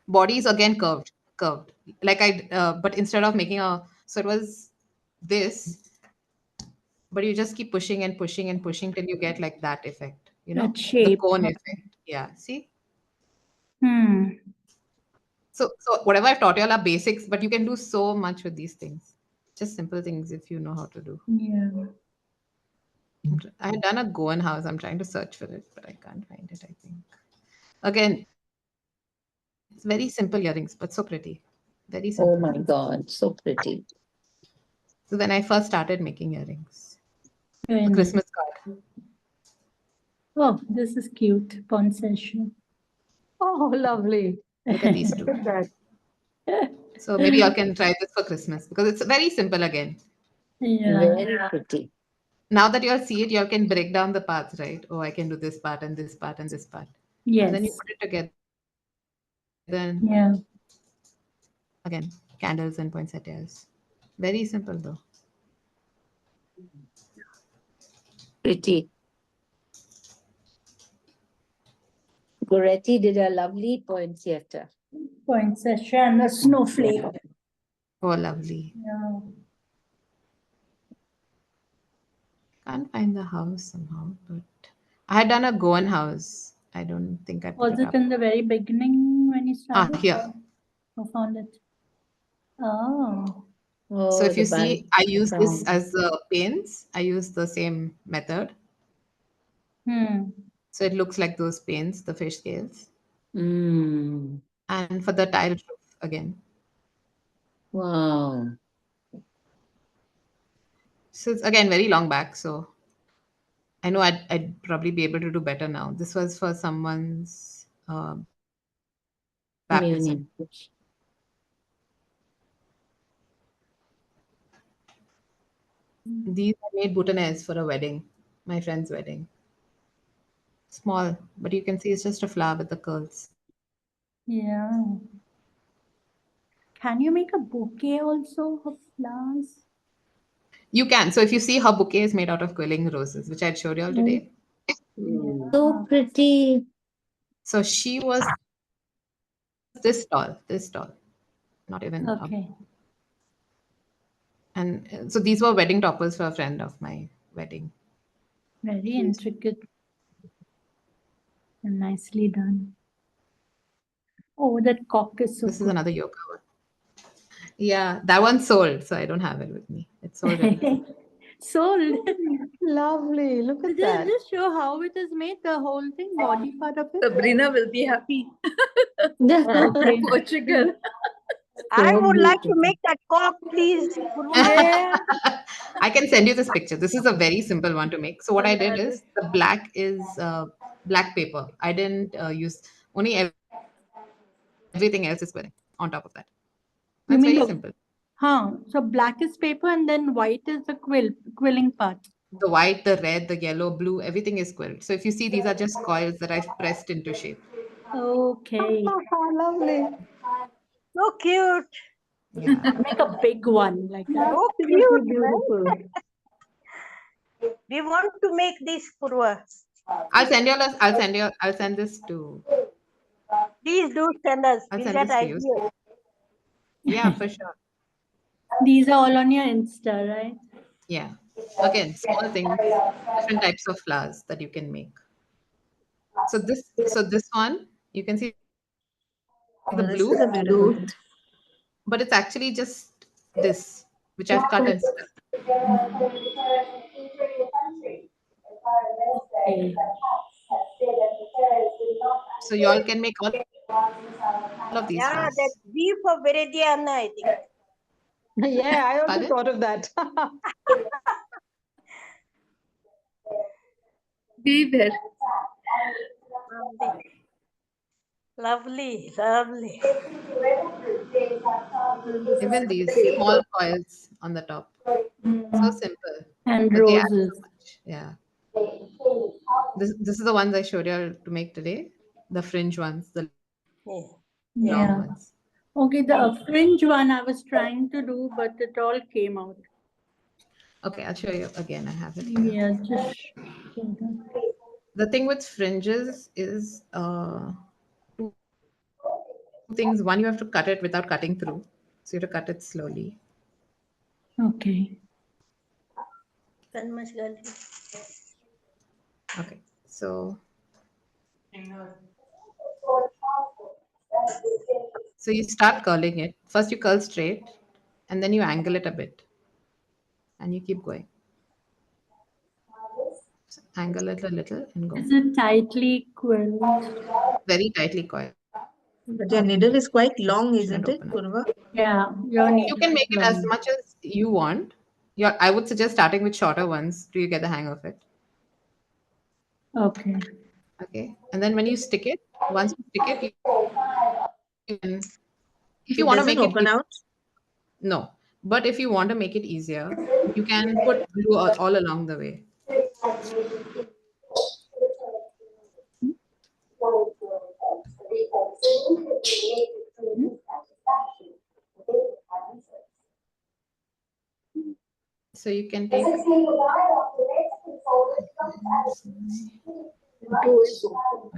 Body is again curved. But instead of making so it was this, but you just keep pushing and pushing and pushing till you get like that effect, That the shape. cone effect. Yeah, see? Hmm. So whatever I've taught you all are basics, but you can do so much with these things. Just simple things if you know how to do. Yeah. I had done a Goan house. I'm trying to search for it, but I can't find it, I think. Again, it's very simple earrings, but so pretty. Very simple. Oh my God, so pretty. So then I first started making earrings. Very A nice. Christmas card. Oh, this is cute. Poncession. Oh, lovely. Look at these two. Look at that. So maybe y'all can try this for Christmas because it's very simple again. Yeah. Very pretty. Now that y'all see it, y'all can break down the parts, right? Oh, I can do this part and this part and this part. And then you Yes. put it together. Then Yeah. again, candles and poinsettias. Very simple though. Pretty. Goretti did a lovely poinsettia. Poinsettia and a snowflake. Oh, lovely. Yeah. Can't find the house somehow, but I had done a Goan house. I don't think I put Was it it up. in the very beginning when you started? Here. Or found it? Oh. Oh, So if the you see, I use this background. as the panes. I use the same method. Hmm. So it looks like those panes, the fish scales. Mm. And for the tile roof again. Wow. So it's again very long back. So I know I'd probably be able to do better now. This was for someone's baptism. Communion. These I made boutonnieres for a wedding, my friend's wedding. Small, but you can see it's just a flower with the curls. Yeah. Can you make a bouquet also of flowers? You can. So if you see, her bouquet is made out of quilling roses, which I showed you all today. So pretty. So she was this tall, not even up. Okay. And so these were wedding toppers for a friend of my wedding. Very intricate and nicely done. Oh, that cock is so This is good. another yoga one. Yeah, that one sold, so I don't have it with me. It's sold already. Sold. Lovely. Look at that. Just show how it is made, the whole thing, body part of it. Sabrina will be happy. Okay. Portugal. I would like to make that cock, please. Yeah. I can send you this picture. This is a very simple one to make. So what I did is the black is black paper. I didn't use only everything else is quilling on top of that. You That's mean very the- simple. So black is paper and then white is the quilling part. The white, the red, the yellow, blue, everything is quilled. So if you see, these are just coils that I've pressed into shape. Okay. Lovely. So cute. Yeah. Make a big one like that. So Absolutely cute, beautiful. right? We want to make this, Poorva. I'll send this to. Please do send us. I'll We'll send get this to you. ideas. Yeah, for sure. These are all on your Insta, right? Yeah. Again, small things, different types of flowers that you can make. So this one, you can see the This blue, is a beautiful thing. but it's actually just this, which I've cut and stuck. Okay. So you all can make all of these Yeah, flowers. that's V for Viridiana, I think. Yeah, I also Pardon? thought of that. Be there. Lovely, lovely. Even these small coils on the top. So simple. And But they add so roses. much. Yeah. This is the ones I showed you all to make today. The fringe ones, the Yeah. long Yeah. ones. Okay, the fringe one I was trying to do, but it all came out. Okay, I'll show you again. I have it here. Yeah, just The thing with fringes is two things. One, you have to cut it without cutting through. So you have to cut it slowly. okay. Okay, so you start curling it. First you curl straight and then you angle it a bit. And you keep going. So angle it a little and go. Is it tightly quilled? Very tightly coiled. But your needle is quite long, Shouldn't isn't it, open up. Poorva? Yeah, your You needle can is make it as long. much as you want. I would suggest starting with shorter ones till you get the hang of it. Okay. Okay. And then when you stick it, once you stick it, you can, if you It want to doesn't make it open out. no. But if you want to make it easier, you can put glue all along the way. So you can take oh,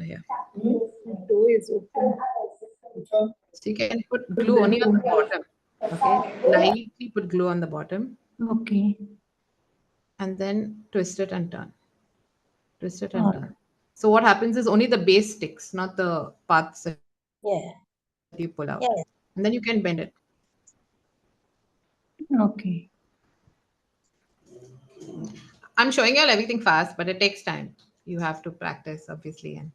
yeah. So you can put glue only on the bottom. Okay. Lightly put glue on the bottom Okay. and then twist it and turn. Twist it and All turn. So what happens is only the base sticks, not the parts that Yeah. you pull out. Yeah. And then you can bend it. Okay. I'm showing you all everything fast, but it takes time. You have to practice, obviously. And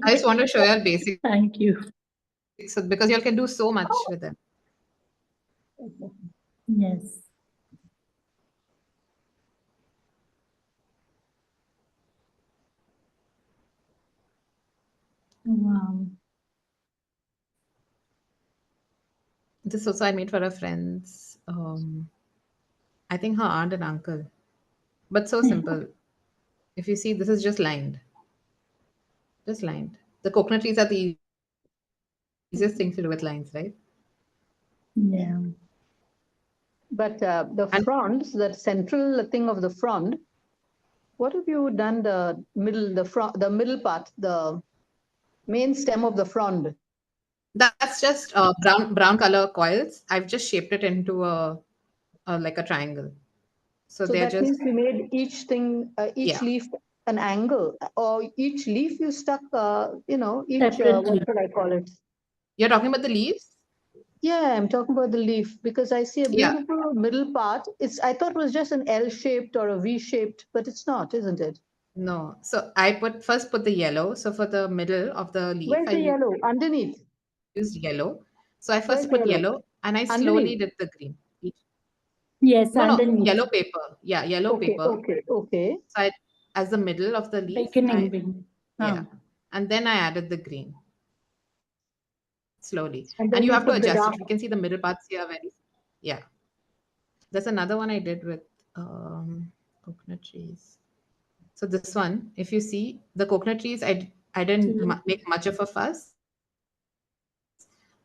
I just want to show you all basics Thank you. so, because you all can do so much with them. Yes. Wow. This also I made for a friend's, I think her aunt and uncle. But so simple. If you see, this is just lined. Just lined. The coconut trees are the easiest thing to do with lines, right? Yeah. But the And fronds, that central thing of the frond, what have you done the middle, the middle part, the main stem of the frond? that's just brown color coils. I've just shaped it into like a triangle. So So they're that just means you made each thing, each yeah. leaf an angle, or each leaf you stuck, each, Separately. what should I call it? You're talking about the leaves? Yeah, I'm talking about the leaf because I see a Yeah. beautiful middle part. I thought it was just an L-shaped or a V-shaped, but it's not, isn't it? No. So I first put the yellow. So for the middle of the leaf, Where's I the yellow? Underneath. used yellow. So I Where's first the put yellow? yellow and I slowly Underneath. did the green. Yes, No, underneath. yellow paper. Yeah, yellow Okay, paper. okay, okay. So as the middle of the leaf, Beginning. yeah. And then I added the green slowly. And And then you you have to put the adjust dark. it. You can see the middle parts here very, yeah. There's another one I did with coconut trees. So this one, if you see the coconut trees, I didn't make much of a fuss,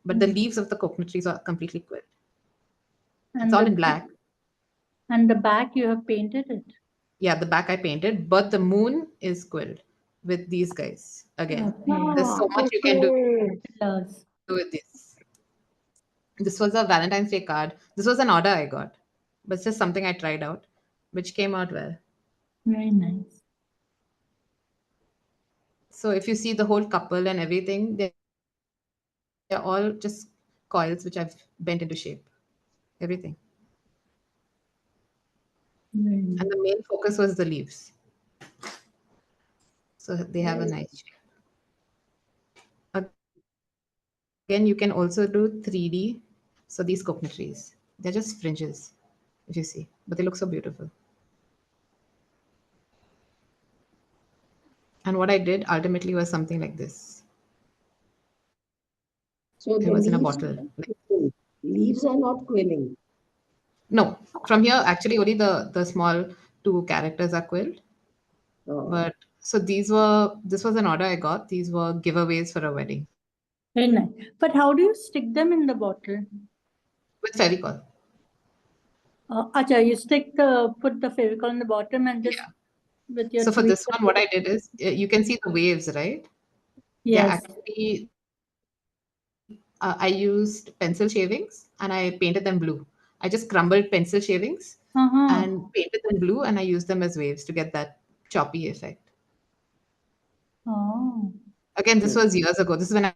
but the leaves of the coconut trees are completely quilled. It's And all the in black. and the back you have painted it. Yeah, the back I painted, but the moon is quilled with these guys. Again, there's so much you can do Pillars. with this. This was a Valentine's Day card. This was an order I got, but it's just something I tried out, which came out well. Very nice. So if you see the whole couple and everything, they're all just coils which I've bent into shape. Everything. Very And nice. the main focus was the leaves. So they have a nice shape. Again, you can also do 3D. So these coconut trees, they're just fringes, if you see, but they look so beautiful. And what I did ultimately was something like this. So It the was in a leaves, bottle. leaves are not quilling. No, from here, actually, only the small two characters are quilled. Oh. But so this was an order I got. These were giveaways for a wedding Very nice. But how do you stick them in the bottle? with Fevicol. Acha, you put the Fevicol on the bottom and just with your So for this tweezer. one, what I did is you can see the waves, right? They're Yes. actually I used pencil shavings and I painted them blue. I just crumbled pencil shavings and painted them blue, and I used them as waves to get that choppy effect. Oh. Again, this was years ago. This is when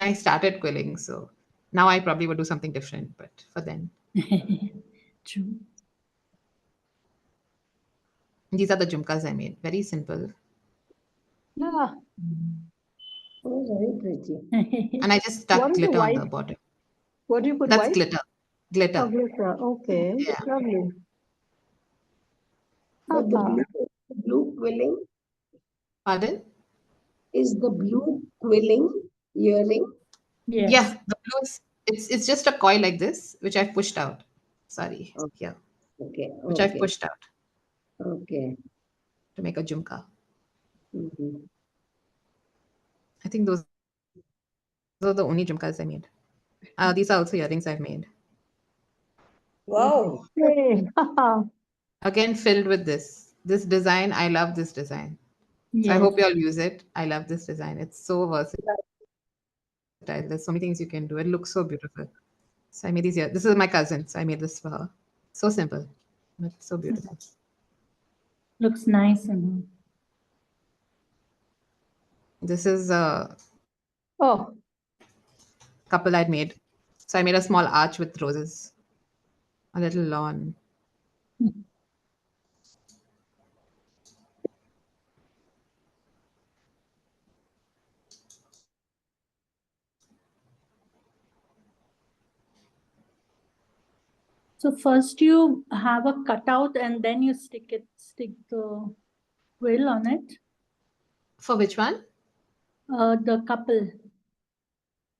I started quilling. So now I probably would do something different, but for then. True. These are the jumkas I made. Very simple. Yeah. Oh, very pretty. And I just What stuck is the glitter on the white? bottom. What do you put That's white? glitter. Glitter. Oh, glitter. Okay. Yeah. Lovely. But the blue quilling, Pardon? is the blue quilling earring? Yes. Yeah, the blue is it's just a coil like this, which I've pushed out. Sorry. Oh, Here. okay, Which I've okay, pushed out okay. to make a jumka. Mhm. I think those are the only jumkas I made. These are also earrings I've made. Wow. Hey. Again, filled with this. This design, I love this design. So I Yes. hope you all use it. I love this design. It's so versatile. There's so many things you can do. It looks so beautiful. So I made these here. This is my cousin. So I made this for her. So simple, but so beautiful. Looks nice. And This is a Oh, couple I'd made. So I made a small arch with roses, a little lawn. so first you have a cutout and then you stick the quill on it. For which one? The couple.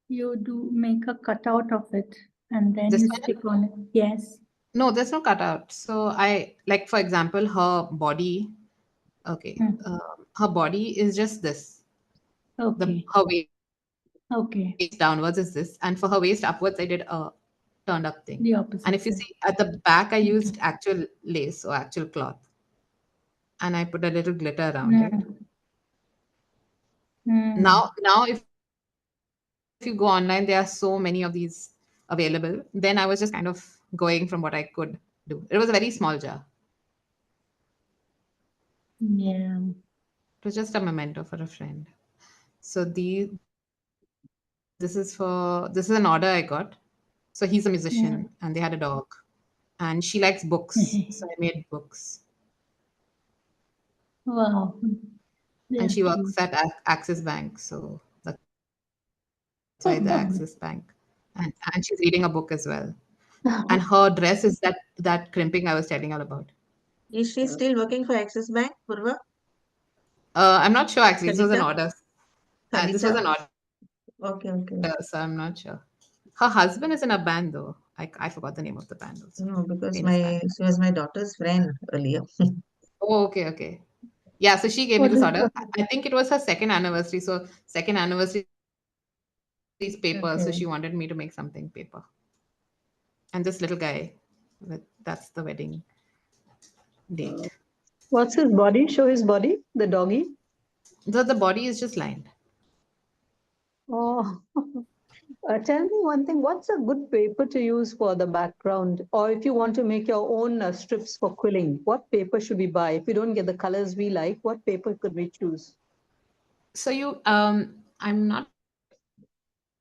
You do make a cutout of it and then This you one? stick on it. Yes. No, there's no cutout. So I like, for example, her body. Okay, her body is just this. Okay. Her waist Okay. downwards is this, and for her waist upwards, I did a turned up thing. The opposite. And if you see at the back, I used actual lace or actual cloth, and I put a little glitter around it. Now if you go online, there are so many of these available. Then I was just kind of going from what I could do. It was a very small jar. Yeah. It was just a memento for a friend. So this is an order I got. So he's a musician and they had a dog. And she likes books. So I made books. Wow. And she They're works cute. at Axis Bank. So that's why the Axis Bank. And she's reading a book as well. And her dress is that crimping I was telling you all about. Is she still working for Axis Bank, Poorva? I'm not sure actually. This was an Sanita? order. This was Sanita? an order, Okay, okay. so I'm not sure. Her husband is in a band though. I forgot the name of the band also. No, because Famous band. she was my daughter's friend earlier. Oh, okay, okay. Yeah, so she gave me this order. I think it was her second anniversary. So second anniversary is paper. So Okay. she wanted me to make something paper. And this little guy, that's the wedding date. what's his body? Show his body, the doggy. The body is just lined. Oh, tell me one thing. What's a good paper to use for the background? Or if you want to make your own strips for quilling, what paper should we buy? If we don't get the colors we like, what paper could we choose? So I'm not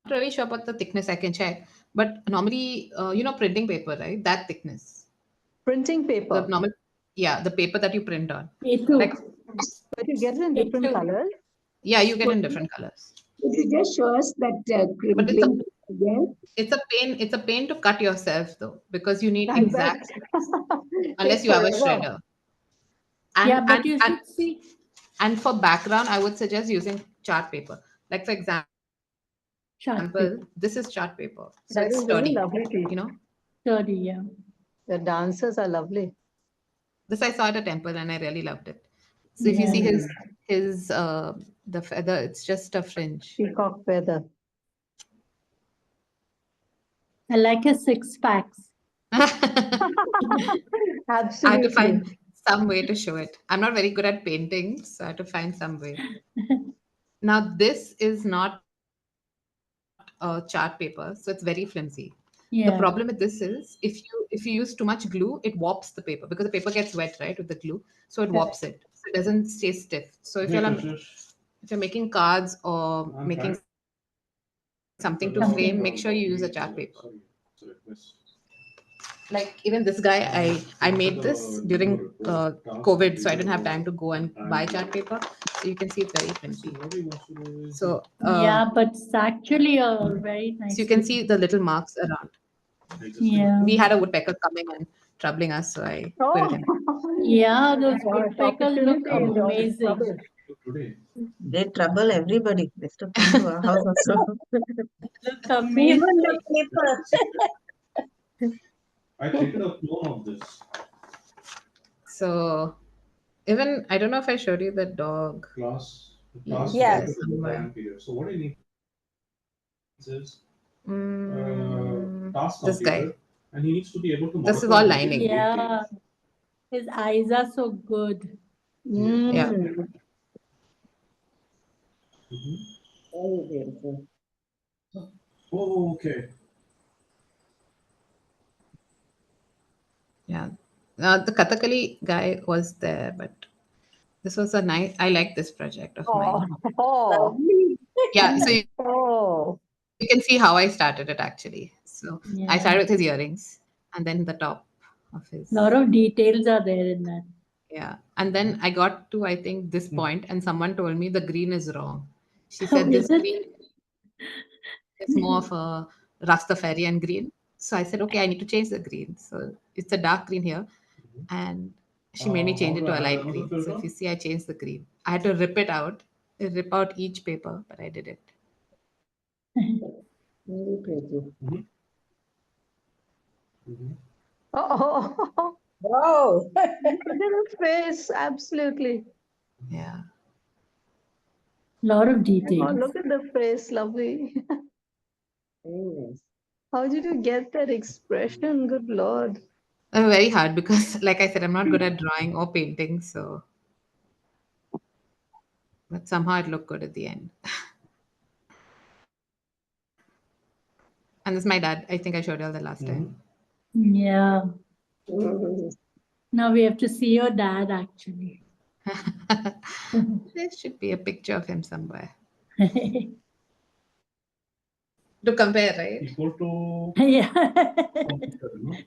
really sure about the thickness. I can check, but normally, printing paper, right? That thickness. Printing The paper. normal, yeah, the paper that you print on. A2. Like, But you get it in different A2. colors. yeah, you get in different colors. Could you just show us that But crimping again? it's a pain to cut yourself though, because you need I bet. exact unless Takes you have a forever. shredder. And Yeah, but and you and should see. and for background, I would suggest using chart paper. Like for example, Chart paper. this is chart paper, so That it's is very sturdy. lovely. You know, Sturdy, yeah. The dancers are lovely. this I saw at a temple and I really loved it. So if you see Yeah. his the feather, it's just a fringe. Peacock feather. I like his six packs. I had to Absolutely. find some way to show it. I'm not very good at painting, so I had to find some way. Now this is not chart paper, so it's very flimsy. The Yeah. problem with this is if you use too much glue, it warps the paper because the paper gets wet, right, with the glue, so it warps it. So it doesn't stay stiff. So if you're making cards or making something to frame, make sure you use a chart paper. Like even this guy, I made this during COVID, so I didn't have time to go and buy chart paper. So you can see it's very flimsy. So Yeah, but it's actually a very nice. so you can see the little marks around. Yeah. We had a woodpecker coming and troubling us, so I killed him. Yeah, those Gosh, woodpeckers look opportunity is always amazing. trouble. They trouble everybody. They used to come to our house also. Look amazing. Even the paper. I created a clone of this So even I don't know if I showed you the dog. class. Yeah. Related to the time period. So what I need is task This guy. completed, and he needs to be able to. This is modify all the lining. Yeah. His eyes are so good. Yeah. Very beautiful. Oh, okay. Yeah. The Kathakali guy was there, but this was a nice. I like this project of mine. Oh, Yeah. So oh. you can see how I started it actually. So I Yeah. started with his earrings, and then the top of his. A lot of details are there in that. Yeah. And then I got to, I think, this point, and someone told me the green is wrong. She Oh, said this is it? green is more of a Rastafarian green. So I said, okay, I need to change the green. So it's a dark green here. And she made me change it to a light green. So if you see, I changed the green. I had to rip rip out each paper, but I did it. Very pretty. Oh, Wow. look at his face. Absolutely. Yeah. A lot of Oh, details. look at the face. Lovely. Very nice. How did you get that expression? Good Lord. Very hard because, like I said, I'm not good at drawing or painting. So, but somehow it looked good at the end. And this is my dad. I think I showed you all the last time. Yeah. Mhm. Now we have to see your dad actually. There should be a picture of him somewhere to compare, right? Equal to. Yeah.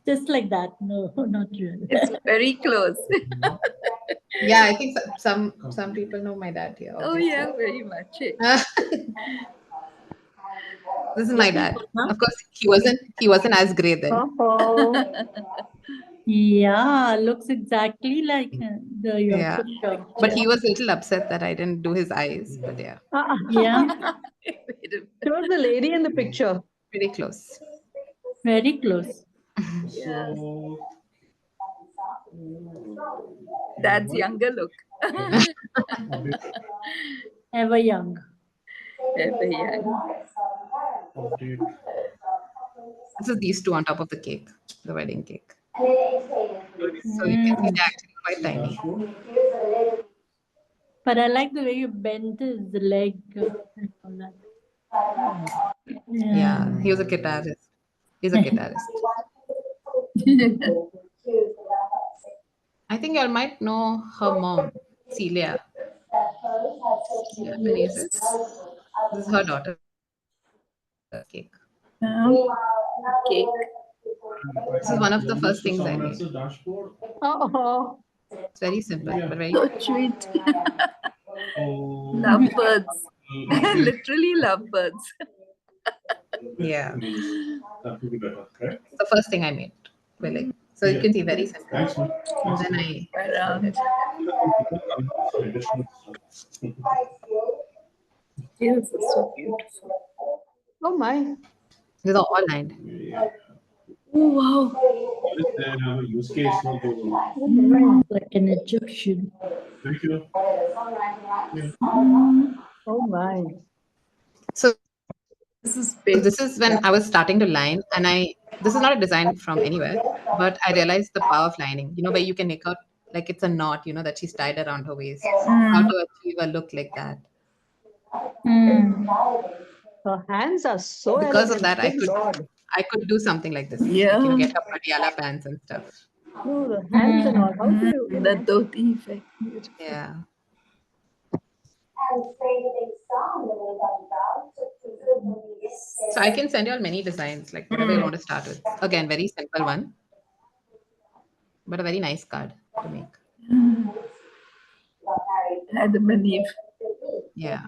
Just like that. No, not really. It's very close. Yeah, I think some people know my dad here. Oh yeah, very much. This is my dad. Of course, he wasn't as grey then. Oh, Yeah, looks exactly like the your Yeah. picture. But he was a little upset that I didn't do his eyes. But yeah, Yeah, she was the lady in the picture. pretty close. very close. So. Dad's younger look. Ever young. Very young. Update. This is these two on top of the cake, the wedding cake. So you can see they're actually quite tiny. But I like the way you bent his leg. And all that. Yeah, he was a guitarist. He's a guitarist. I think you all might know her mom, Celia. Yeah, Menezes. This is her daughter. Cake. Cake. This is one of the first things I Someone made. else's dashboard. Oh, It's very simple, but very So sweet. Oh. Love birds. Literally lovebirds. Yeah. That will be better, correct? The first thing I made, quilling. So you can see very simple. Thanks, man. And then I Around. Additional stuff. Yes, it's so beautiful. Oh my. these are all lined. Oh, wow. What is there? Have a use case for the. Like an Egyptian. Thank you. Yeah. Oh my. So This is big. this is when I was starting to line, and this is not a design from anywhere, but I realized the power of lining. Where you can make out like it's a knot, that she's tied around her waist. How to achieve a look like that. Her hands are so Because of elegant. that, Good Lord. I could do something like this. Like, Yeah. get her patiala pants and stuff. No, the hands and all. How do you? The dhoti effect. Beautiful. Yeah. So I can send you all many designs, like whatever you want to start with. Again, very simple one, but a very nice card to make. Adam and Eve. Yeah.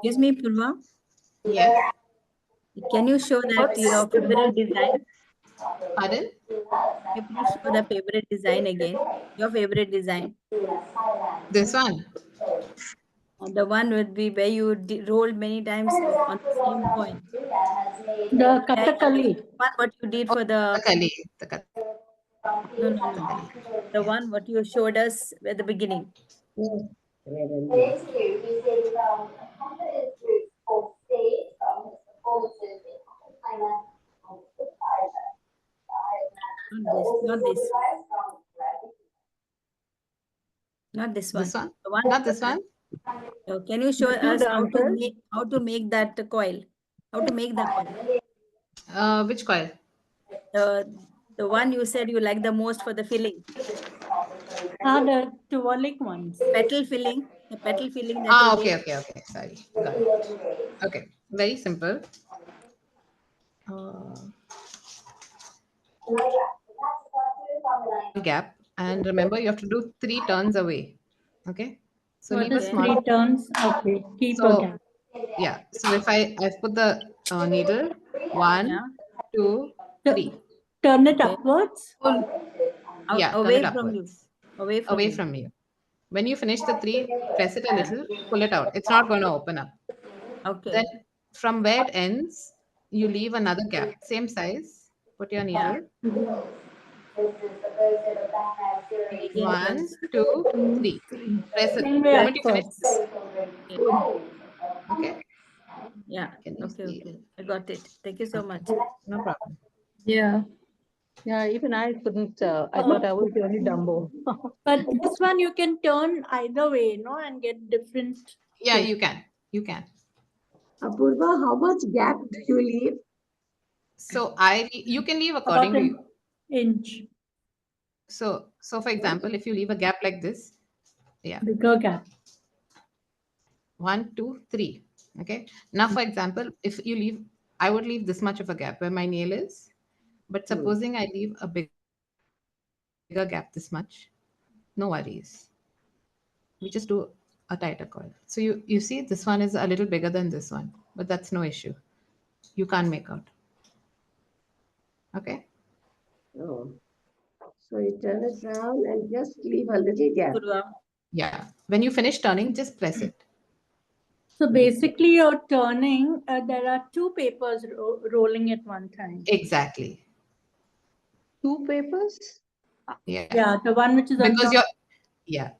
Excuse me, Poorva. Yes. Can you show that your favorite design? Pardon? Can you please show the favorite design again? Your favorite design. This one. The one would be where you rolled many times on the same point. The Kathakali. One what you did for the. The No. The one what you showed us at the beginning. Not this. Not this one. This one? The one. Not this one? So can you show The two us dancers? how to make that coil? How to make that coil? Which coil? The one you said you like the most for the filling. The twirling ones. Petal filling. The petal filling that you Okay. did. Sorry. Got it. Okay. Very simple. Gap, and remember you have to do 3 turns away. Okay. So What leave a is small. 3 turns? Okay. Keep a So gap. yeah. So if I've put the needle 1, 2, 3. Turn it upwards. Yeah. Turn Away it from you. upwards. Away from Away you. from you. When you finish the 3, press it a little, pull it out. It's not going to open up. Okay. Then from where it ends, you leave another gap, same size. Put your needle. Again, 1, 2, 3. Press it. Same The way moment you finish upwards. this. Okay. Yeah. Can you see? Okay. I got it. Thank you so much. No problem. Yeah. Yeah, even I couldn't. I thought I was the only Dumbo. But this one you can turn either way, and get different. Yeah, shape. you can. You can. Apurva, how much gap do you leave? So you can leave About according to an you. inch. So for example, if you leave a gap like this, yeah, Bigger gap. 1, 2, 3. Okay. Now, for example, if you leave, I would leave this much of a gap where my nail is. But supposing I leave a bigger gap this much, no worries. We just do a tighter coil. So you see this one is a little bigger than this one, but that's no issue. You can't make out. Okay. Oh. So you turn it round and just leave a little gap. Yeah. When you finish turning, just press it. So basically you're turning, there are 2 papers rolling at one time. Exactly. 2 papers? Yeah. Yeah, the one which is on Because top.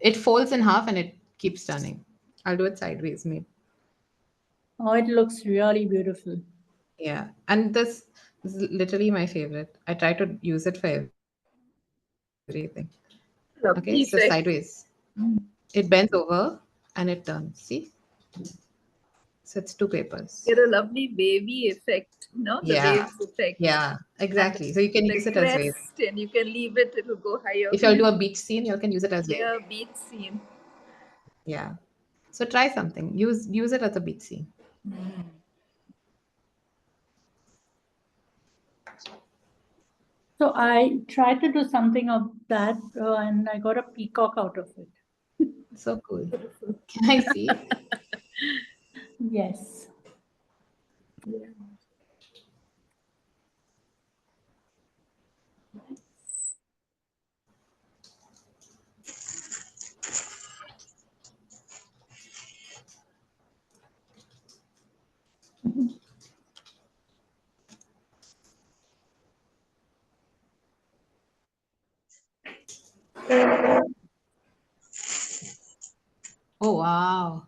it folds in half and it keeps turning. I'll do it sideways, maybe. Oh, it looks really beautiful. Yeah. And this is literally my favorite. I try to use it for everything. Okay, so sideways. It bends over and it turns. See? So it's 2 papers. Get a lovely wavy effect, the waves effect. Yeah, exactly. So you can use it as wave. Crest, and you can leave it, it'll go higher. If you'll do a beach scene, you can use it as wave. Yeah, beach scene. Yeah. So try something. Use it as a beach scene. So I tried to do something of that and I got a peacock out of it. So cool. Can I see? Yes. Oh, wow.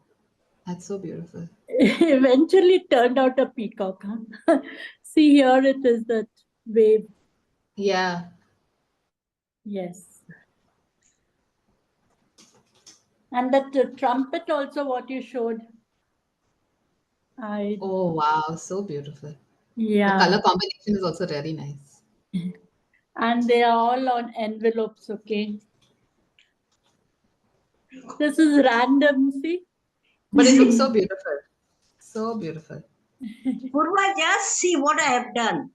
That's so beautiful. Eventually turned out a peacock. Huh? See, here it is that wave. Yeah. Yes. And that trumpet also, what you showed. Oh, wow. So beautiful. The Yeah. color combination is also really nice. And they are all on envelopes, okay? This is random, see? But it looks so beautiful. So beautiful. Poorva, just see what I have done.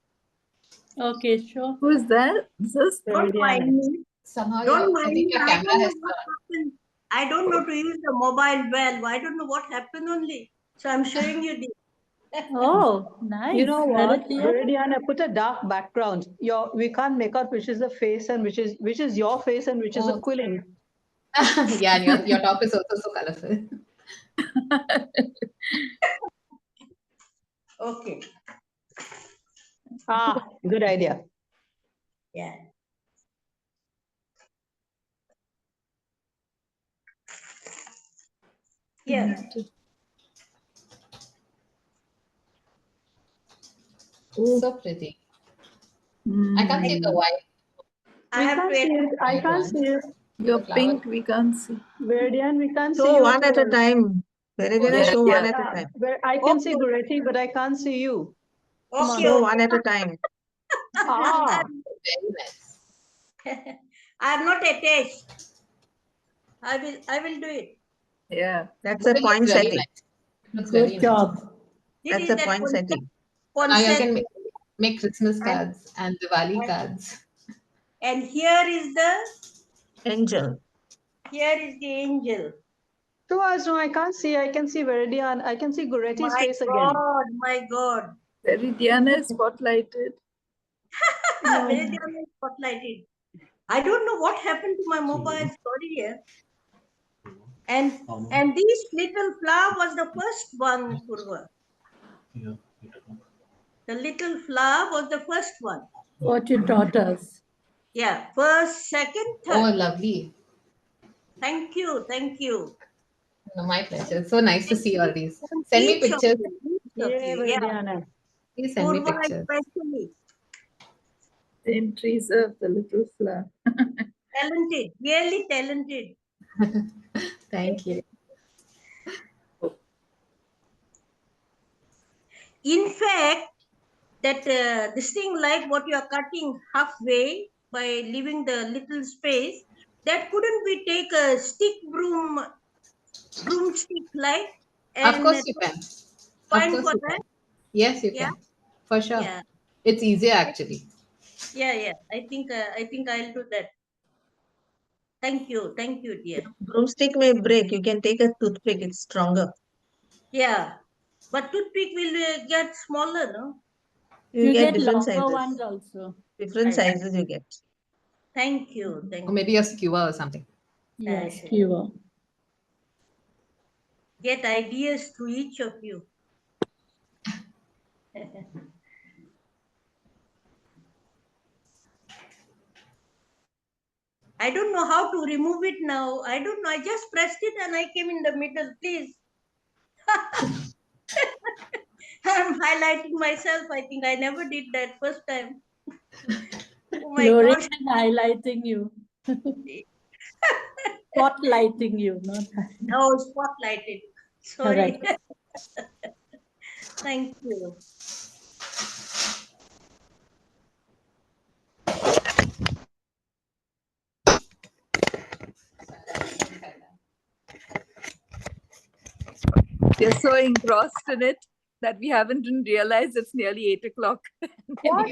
Okay, sure. Who's that? This Don't mind me. Somehow, Don't I mind think me. your I camera don't know has what turned. happened. I don't know to use the mobile well. I don't know what happened only. So I'm showing you this. Oh, nice. You know what, Viridiana? Viridiana, put a dark background. We can't make out which is the face and which is your face and which is a Oh. quilling. Yeah, and your top is also so colorful. Okay. Ah, good idea. Yeah. Here. So pretty. I can't see the white. I have to see it. I white can't one. see it. Your The flower. pink, we can't see. Viridian, we can't see Show you one at a all. time. Viridiana, show one at a Yeah, time. where I can see Okay. Goretti, but I can't see you. Come Okay. Show on. one at a time. Ah, Very nice. I am not attached. I will do it. Yeah. That's But a it looks point really setting. nice. It looks very Good nice. job. This That's is a that point setting. Now you concept. can make Christmas And, cards and Diwali and, cards. and here is the Angel. angel. to us, no, I can't see. I can see Viridian. I can see Goretti's My face again. God, my God. Viridiana is spotlighted. Viridiana is spotlighted. I don't know what happened to my mobile. Sorry, yeah. And this little flower was the first one, Poorva. Yeah. The little flower was the first one. What you taught us. Yeah, first, second, Oh, third. lovely. Thank you, thank you. No, my pleasure. It's so nice to see all these. And Send me each of pictures. you, each of Yeah, you. Yeah, Viridiana. Please send me Poorva pictures. especially. Saint Teresa, the little flower. Talented, really talented. Thank you. In fact, that this thing like what you are cutting halfway by leaving the little space, that couldn't we take a broomstick like Of and course you can. Of point course for you that? can. Yes, you Yeah, can. For sure. yeah, It's easier actually. yeah. I think I'll do that. Thank you, dear. Broomstick may break. You can take a toothpick. It's stronger. Yeah, but toothpick will get smaller, no? You get different longer sizes. ones also. Different I see. sizes you get. Thank you, Or maybe a skewer or something. Yes, see. skewer. Get ideas to each of you. I don't know how to remove it now. I don't know. I just pressed it and I came in the middle. Please. I'm highlighting myself. I think I never did that first time. Oh my Lorraine gosh. is highlighting you. Spotlighting you, not highlighting. Oh, spotlighted. Sorry. Correct. Thank you. We are so engrossed in it that we haven't even realized it's nearly 8 o'clock. What?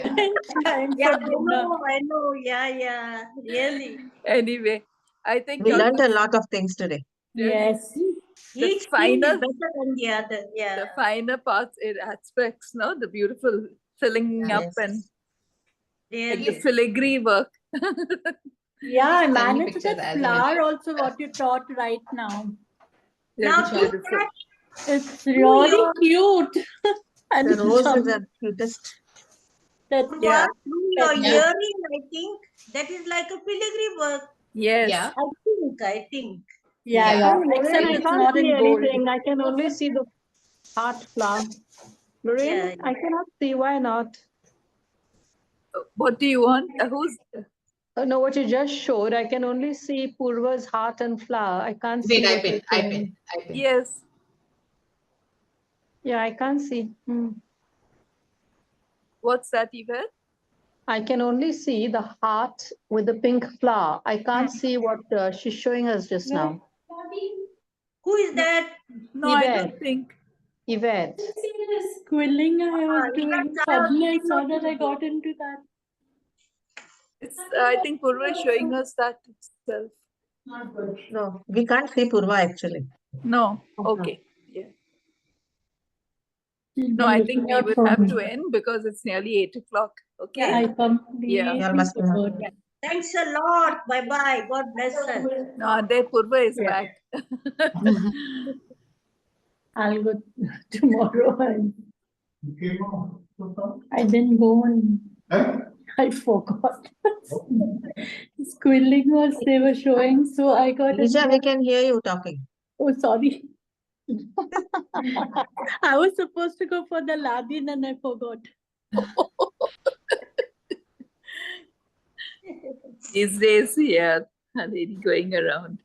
Time Yeah, for dinner. I know. Yeah, really. Anyway, I think We you're learned a lot of things today. yes. Each field is better than the other. Yeah. The finer parts, aspects, no, the beautiful filling up and like the Really. filigree work. Yeah, I Send me managed pictures that as you flower mentioned. also what you taught right now. Now, That's do beautiful. that. It's Do really your cute. And The rose is some the cutest. that Yeah. through your that- earring, I think that is like a filigree work. Yes. Yeah. I think. yeah, Yeah. yeah. Lorraine, Except I it's can't not see in gold. anything. I can only see the heart flower. Lorraine, Yeah. I cannot see. Why not? What do you want? Who's No, what you just showed, I can only see Poorva's heart and flower. I can't Wait, see I what pin. you're I showing. pin. I pin. yes. Yeah, I can't see. What's that, Yvette? I can only see the heart with the pink flower. I can't see what she's showing us just now. Who is that? No, I Yvette. don't think. Yvette. See this quilling I was doing. Suddenly I saw that I got into that. It's I think Poorva is showing us that itself. No, we can't see Poorva actually. No. Okay. Yeah. She'll No, be I think looking we out would for have me. to end because it's nearly 8 o'clock. Okay. I Yeah. completely Y'all must be forgot. Yeah. Thanks a lot. Bye bye. God bless us. No, there Poorva is Yeah. back. I'll go tomorrow. And I didn't go and I forgot. Quilling was they were showing, so I got Lija, into we can hear you talking. Oh, sorry. I was supposed to go for the Ladin and I forgot. These days, yeah, a lady going around.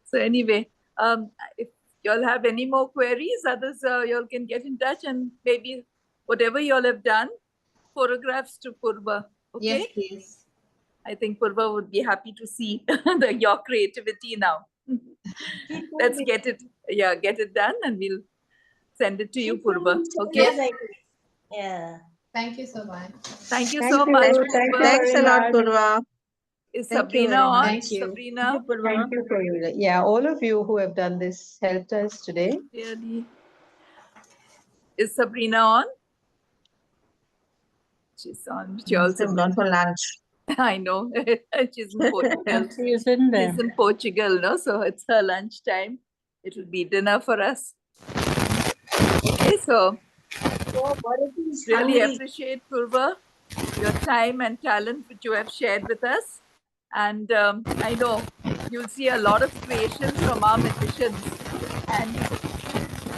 So anyway, if y'all have any more queries, others y'all can get in touch and maybe whatever y'all have done, photographs to Poorva. Okay. Yes, please. I think Poorva would be happy to see your creativity now. Let's get it, get it done, and we'll send it to you, Poorva. Okay. Yeah. Thank you so much. Thank you Thank so you. much. Thank you Poorva. Thanks a very lot, much. Poorva. Is Thank you Sabrina very on? much. Thank you. Sabrina, Thank you for you. Yeah, all of you who have done this helped us today. really. Is Sabrina on? She's on. She Must also have gone for lunch. I know. She's in Portugal. She's in there. She's in Portugal, no? So it's her lunchtime. It will be dinner for us. Okay, so Oh, Bharati is really hungry. appreciate, Poorva, your time and talent which you have shared with us. And I know you'll see a lot of creations from our magicians. And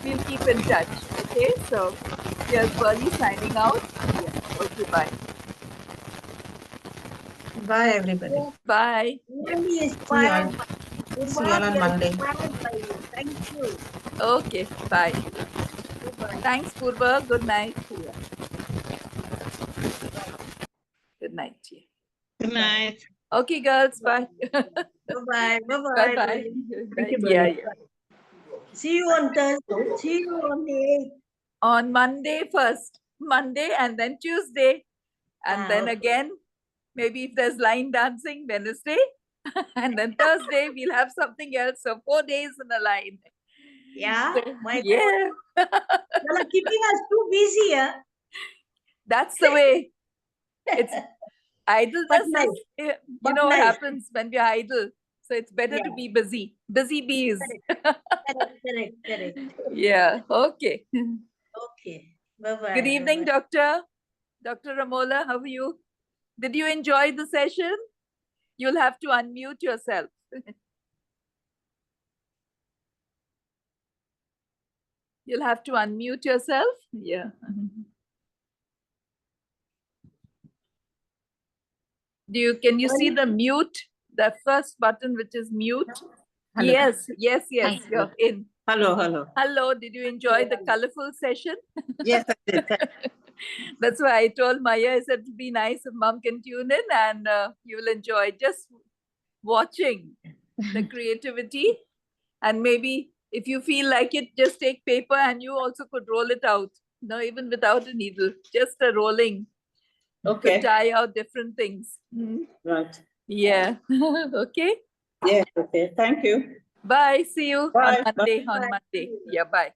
we'll keep in touch. Okay, so here's Burley signing out. Yeah. Okay, bye. Bye, everybody. Bye. Really See inspired. y'all. See y'all on Monday. Inspired by you. Thank you. Okay, bye. Bye-bye. Thanks, Poorva. Good night. Good night. Yeah. Good night. Okay, girls. Bye. Bye-bye. Bye Bye-bye. bye. Thank you, Yeah, Burley. yeah. See you on Thursday. See you on the 8th. On Monday first. Monday and then Tuesday. And then okay. again, maybe if there's line dancing, Wednesday. And then Thursday, we'll have something else. So 4 days in a line. Yeah. My Yeah. God. You are keeping us too busy, huh? That's the way. It's idleness But is, nice. you But know what nice. happens when we're idle. So it's better to Yeah. be busy. Busy bees. Correct. Yeah. Okay. Okay. Bye-bye. Good evening, Bye-bye. Doctor. Dr. Ramola, how are you? Did you enjoy the session? You'll have to unmute yourself. You'll have to unmute yourself. Yeah. Can you see the mute? The first button, which is mute? Hello. Yes. Hi. You're in. Hello. Hello. Did you enjoy the colorful session? Yes, I did. That's why I told Maya, I said it'd be nice if mom can tune in and you will enjoy just watching the creativity. And maybe if you feel like it, just take paper and you also could roll it out. No, even without a needle, just a rolling. to tie out different things. Right. Yeah. Okay. Yeah. Okay. Thank you. Bye. See you Bye. on Monday. Bye. On Monday. Yeah. Bye.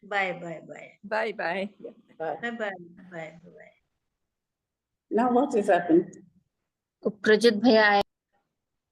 Bye, bye, bye. Bye. Bye. Yeah. Bye. Bye, bye, bye, bye. Now what has happened? Prajit Bhaiya,